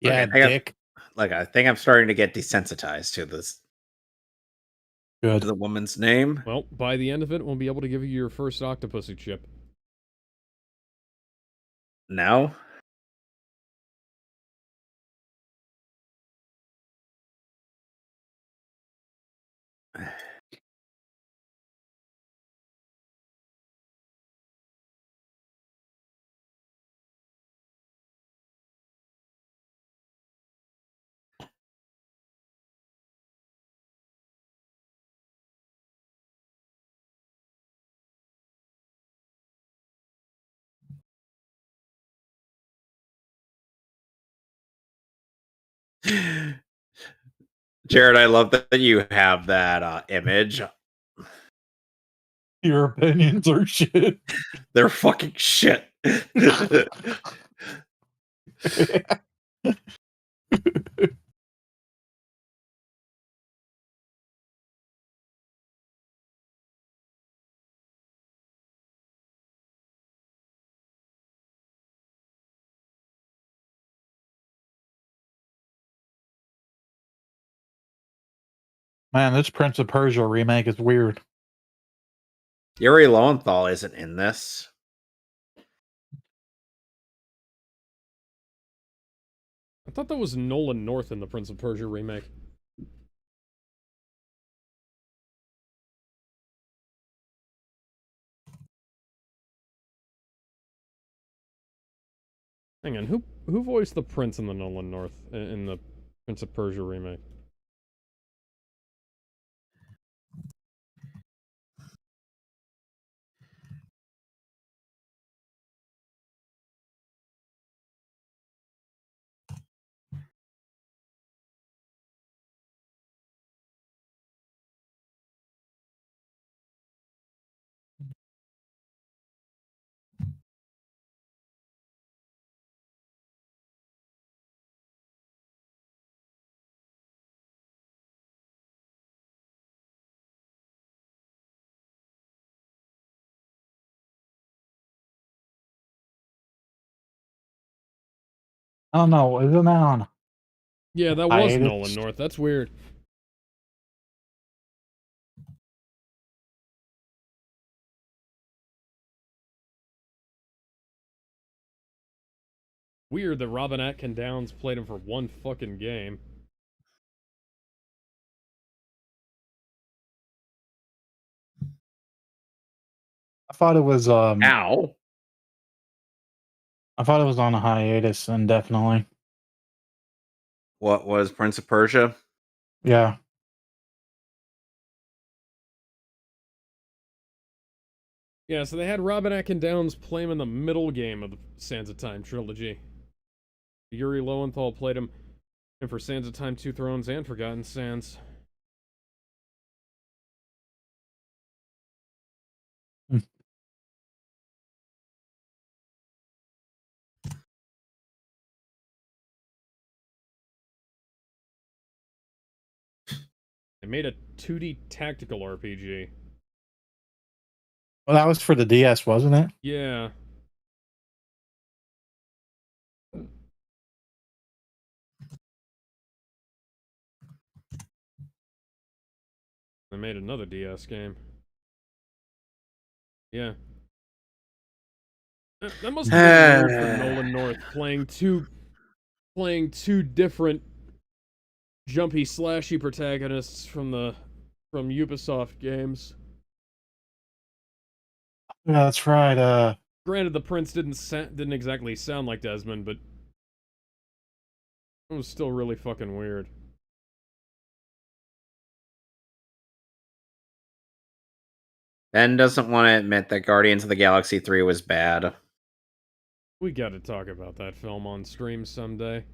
Yeah, Okay, dick. I think I'm starting to get desensitized to this. Good. To the woman's name. Well, by the end of it, we'll be able to give you your first Octopussy chip. No. Jared, I love that you have that image. Your opinions are shit. They're fucking shit. Man, this Prince of Persia remake is weird. Yuri Lowenthal isn't in this. I thought that was Nolan North in the Prince of Persia remake. Hang on, who voiced the prince in the Nolan North in the Prince of Persia remake? I don't know. Isn't that on? Yeah, that was Nolan North. That's weird. Weird that Robin Atkin Downes played him for one fucking game. I thought it was Ow. I thought it was on a hiatus indefinitely. What was Prince of Persia? Yeah. Yeah, so they had Robin Atkin Downes play him in the middle game of the Sands of Time trilogy. Yuri Lowenthal played him for Sands of Time, Two Thrones, and Forgotten Sands. They made a 2D tactical RPG. Well, that was for the DS, wasn't it? Yeah. They made another DS game. Yeah. That must have been weird for Nolan North playing two different jumpy slashy protagonists from Ubisoft games. Yeah, that's right. Granted, the prince didn't exactly sound like Desmond, but it was still really fucking weird. Ben doesn't want to admit that Guardians of the Galaxy 3 was bad. We got to talk about that film on stream someday.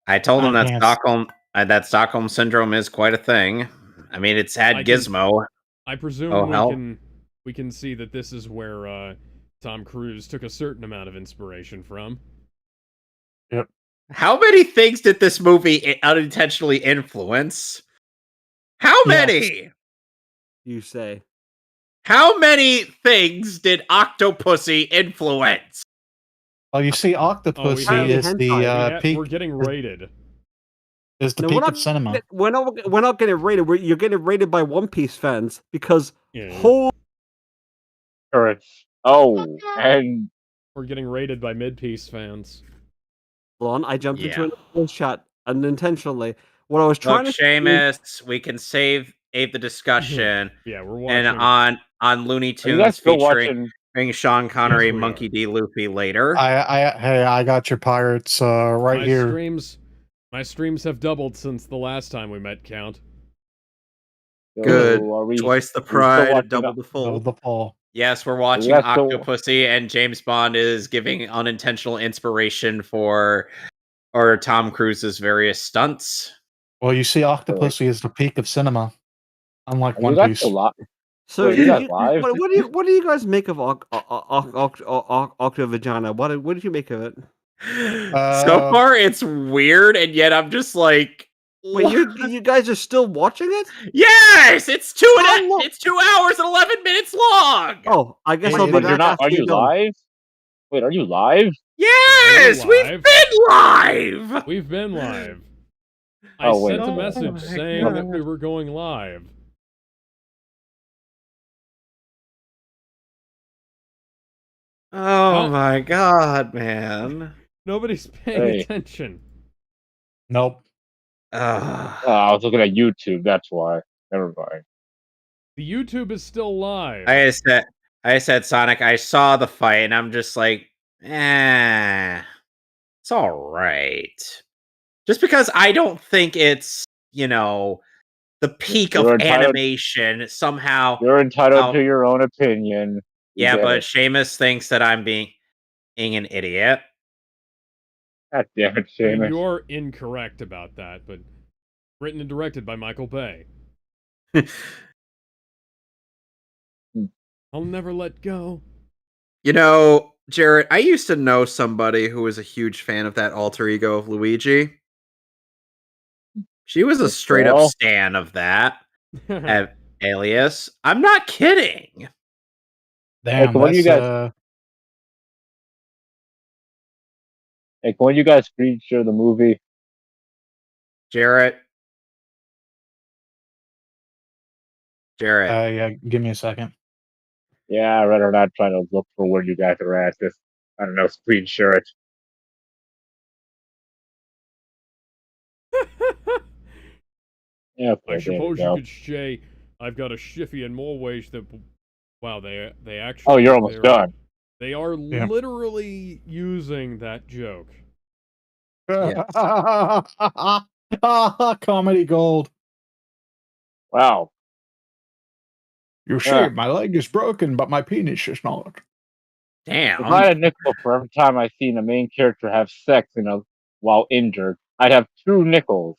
I told him that Stockholm syndrome is quite a thing. I mean, it's had Gizmo. I presume we can see that this is where Tom Cruise took a certain amount of inspiration from. Yep. How many things did this movie unintentionally influence? How many? You say. How many things did Octopussy influence? Well, you see, Octopussy is the peak. We're getting rated. Is the peak of cinema. We're not getting rated. You're getting rated by One Piece fans because Correct. Oh, and we're getting rated by mid-piece fans. I jumped into a chat unintentionally. What I was trying to Seamus, we can save the discussion. Yeah, we're watching. And on Looney Tunes featuring Sean Connery, Yes, Monkey D. Luffy later. I got your pirates right here. My streams have doubled since the last time we met, Count. Good. Twice the pride, double the fall. Yes, we're watching Octopussy, and James Bond is giving unintentional inspiration for or Tom Cruise's various stunts. Well, you see, Octopussy is the peak of cinema, unlike Are you One guys Piece. still live? So Wait, you guys live? what do you guys make of Octovagina? What did you make of it? So far, it's weird, and yet I'm just like, Wait, you guys are still watching it? yes, it's How long? it's 2 hours and 11 minutes long. Oh, I guess Wait, I'll be But back you're not. after Are you you're done. live? Wait, are you live? Yes, we're we've live. been live. We've been live. I Oh, wait. sent a Oh message my saying that God. we were going live. Oh my god, man. Nobody's paying Hey. attention. Nope. I was looking at YouTube. That's why. Never mind. The YouTube is still live. I said, Sonic, I saw the fight, and I'm just like, it's all right. Just because I don't think it's, the peak You're of entitled- animation somehow. You're entitled Oh. to your own opinion. You Yeah, get but it. Seamus thinks that I'm being an idiot. God damn it, I mean, Seamus. you're incorrect about that, but written and directed by Michael Bay. I'll never let go. Jarrett, I used to know somebody who was a huge fan of that alter ego of Luigi. She was a straight up Well? stan of that alias. I'm not kidding. Damn, when that's you guys- Hey, when you guys feature the movie? Jarrett. yeah, give me a second. Yeah, I'd rather not try to look for where you guys are at. Just, I don't know, screen share it. Yeah, okay, I there suppose we you go. could say I've got a shiffy in more ways than. Wow, they actually. Oh, you're almost done. They are Yeah. literally using that joke. Comedy gold. Wow. You see, Yeah. my leg is broken, but my penis is not. Damn. If I had a nickel for every time I seen a main character have sex, while injured, I'd have 2 nickels.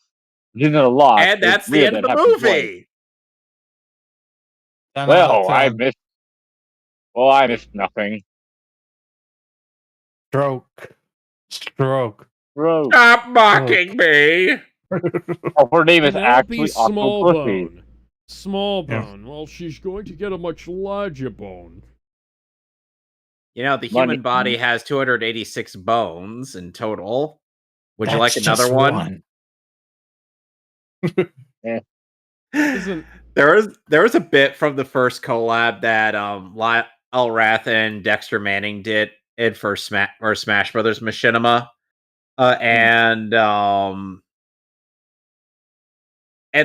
Which isn't a lot. And but that's it's the weird end of that the happens twice. movie. 10 out Well, of I 10. missed. Well, I missed nothing. Stroke. Bro, Stop mocking me. her name is Penelope actually Octopussy. Smallbone. Small Yeah. bone. Well, she's going to get a much larger bone. The Money. human body has 286 bones in total. Would you like That's another just one? Isn't There was a bit from the first collab that Elrath and Dexter Manning did it for Smash Brothers Machinima. And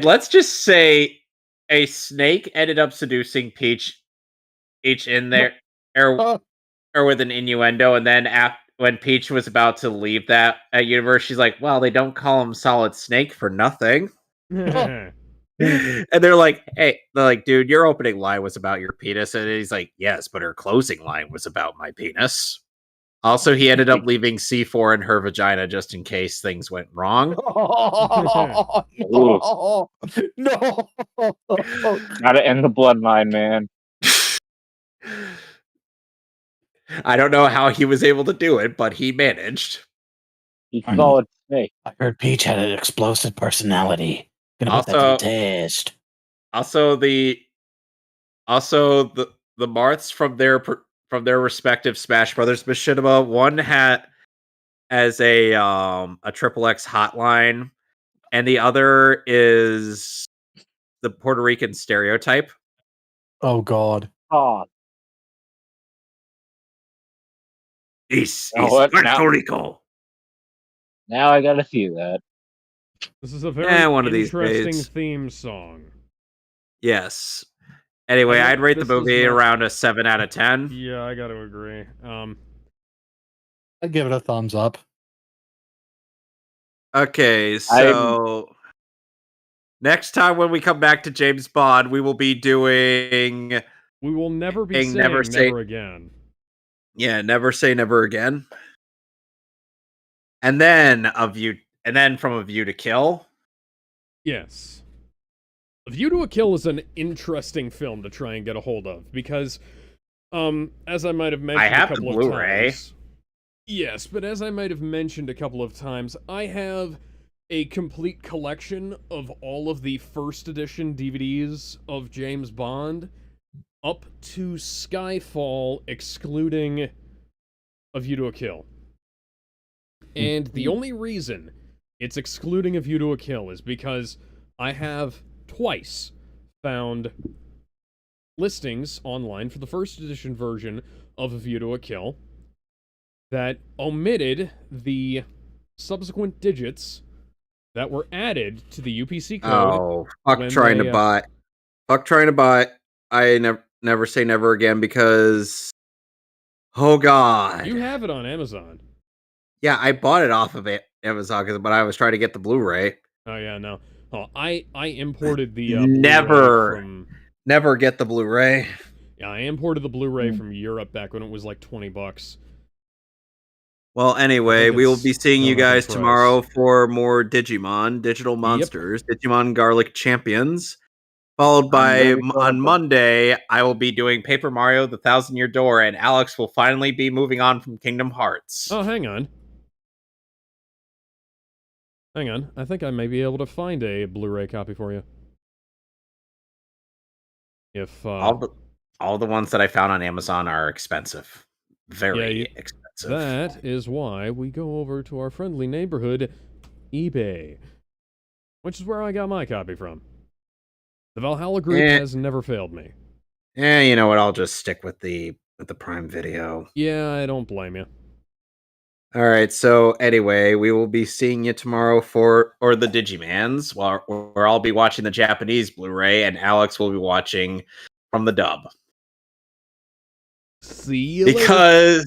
let's just say a snake ended up seducing Peach in there or with an innuendo, and then when Peach was about to leave that universe, she's like, well, they don't call him Solid Snake for nothing. And they're like, dude, your opening line was about your penis. And he's like, yes, but her closing line was about my penis. Also, he ended up leaving C4 in her vagina just in case things went wrong. No. Gotta end the bloodline, man. I don't know how he was able to do it, but he managed. He's Solid Snake. I heard Peach had an explosive personality. Gonna put that to the test. Also, the Marths from their respective Smash Brothers Machinima, one has a triple X hotline, and the other is the Puerto Rican stereotype. Oh God. Oh, Is what? Puerto Rico. now I gotta see that. This is a very One of these interesting days. theme song. Yes. Anyway, I'd rate the this is movie not- around a 7 out of 10. Yeah, I gotta agree. I'd give it a thumbs up. Okay, so next time when we come back to James Bond, we will be doing We will never be saying Never never Say- again. Never Say Never Again. and then from A View to Kill. Yes. A View to a Kill is an interesting film to try and get a hold of because, as I might have mentioned have a the couple of Blu-ray. times. Yes, but as I might have mentioned a couple of times, I have a complete collection of all of the first edition DVDs of James Bond up to Skyfall, excluding A View to a Kill. And the only reason it's excluding A View to a Kill is because I have twice found listings online for the first edition version of A View to a Kill that omitted the subsequent digits that were added to the UPC code. Oh, fuck trying to buy. Fuck trying to buy. I never say never again because... Oh, God. You have it on Amazon. Yeah, I bought it off of Amazon, but I was trying to get the Blu-ray. Oh, yeah, no. Oh, I imported the Never. Blu-ray from... Never get the Blu-ray. Yeah, I imported the Blu-ray from Europe back when it was like $20. Well, anyway, we will be seeing you guys price. tomorrow for more Digimon, Digital Monsters, Digimon Garlic Champions. Followed by, on Monday, I will be doing Paper Mario, The 1,000-Year Door, and Alex will finally be moving on from Kingdom Hearts. Oh, hang on. Hang on. I think I may be able to find a Blu-ray copy for you. If, all the ones that I found on Amazon are expensive. Very expensive. That is why we go over to our friendly neighborhood, eBay. Which is where I got my copy from. The Valhalla group has never failed me. You know what? I'll just stick with the Prime Video. Yeah, I don't blame you. All right. So anyway, we will be seeing you tomorrow for the Digimans, where I'll be watching the Japanese Blu-ray, and Alex will be watching from the dub. See you later.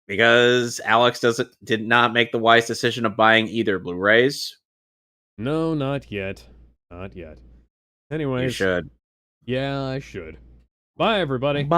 Because Alex did not make the wise decision of buying either Blu-rays. No, not yet. Not yet. Anyways. You should. Yeah, I should. Bye, everybody. Bye.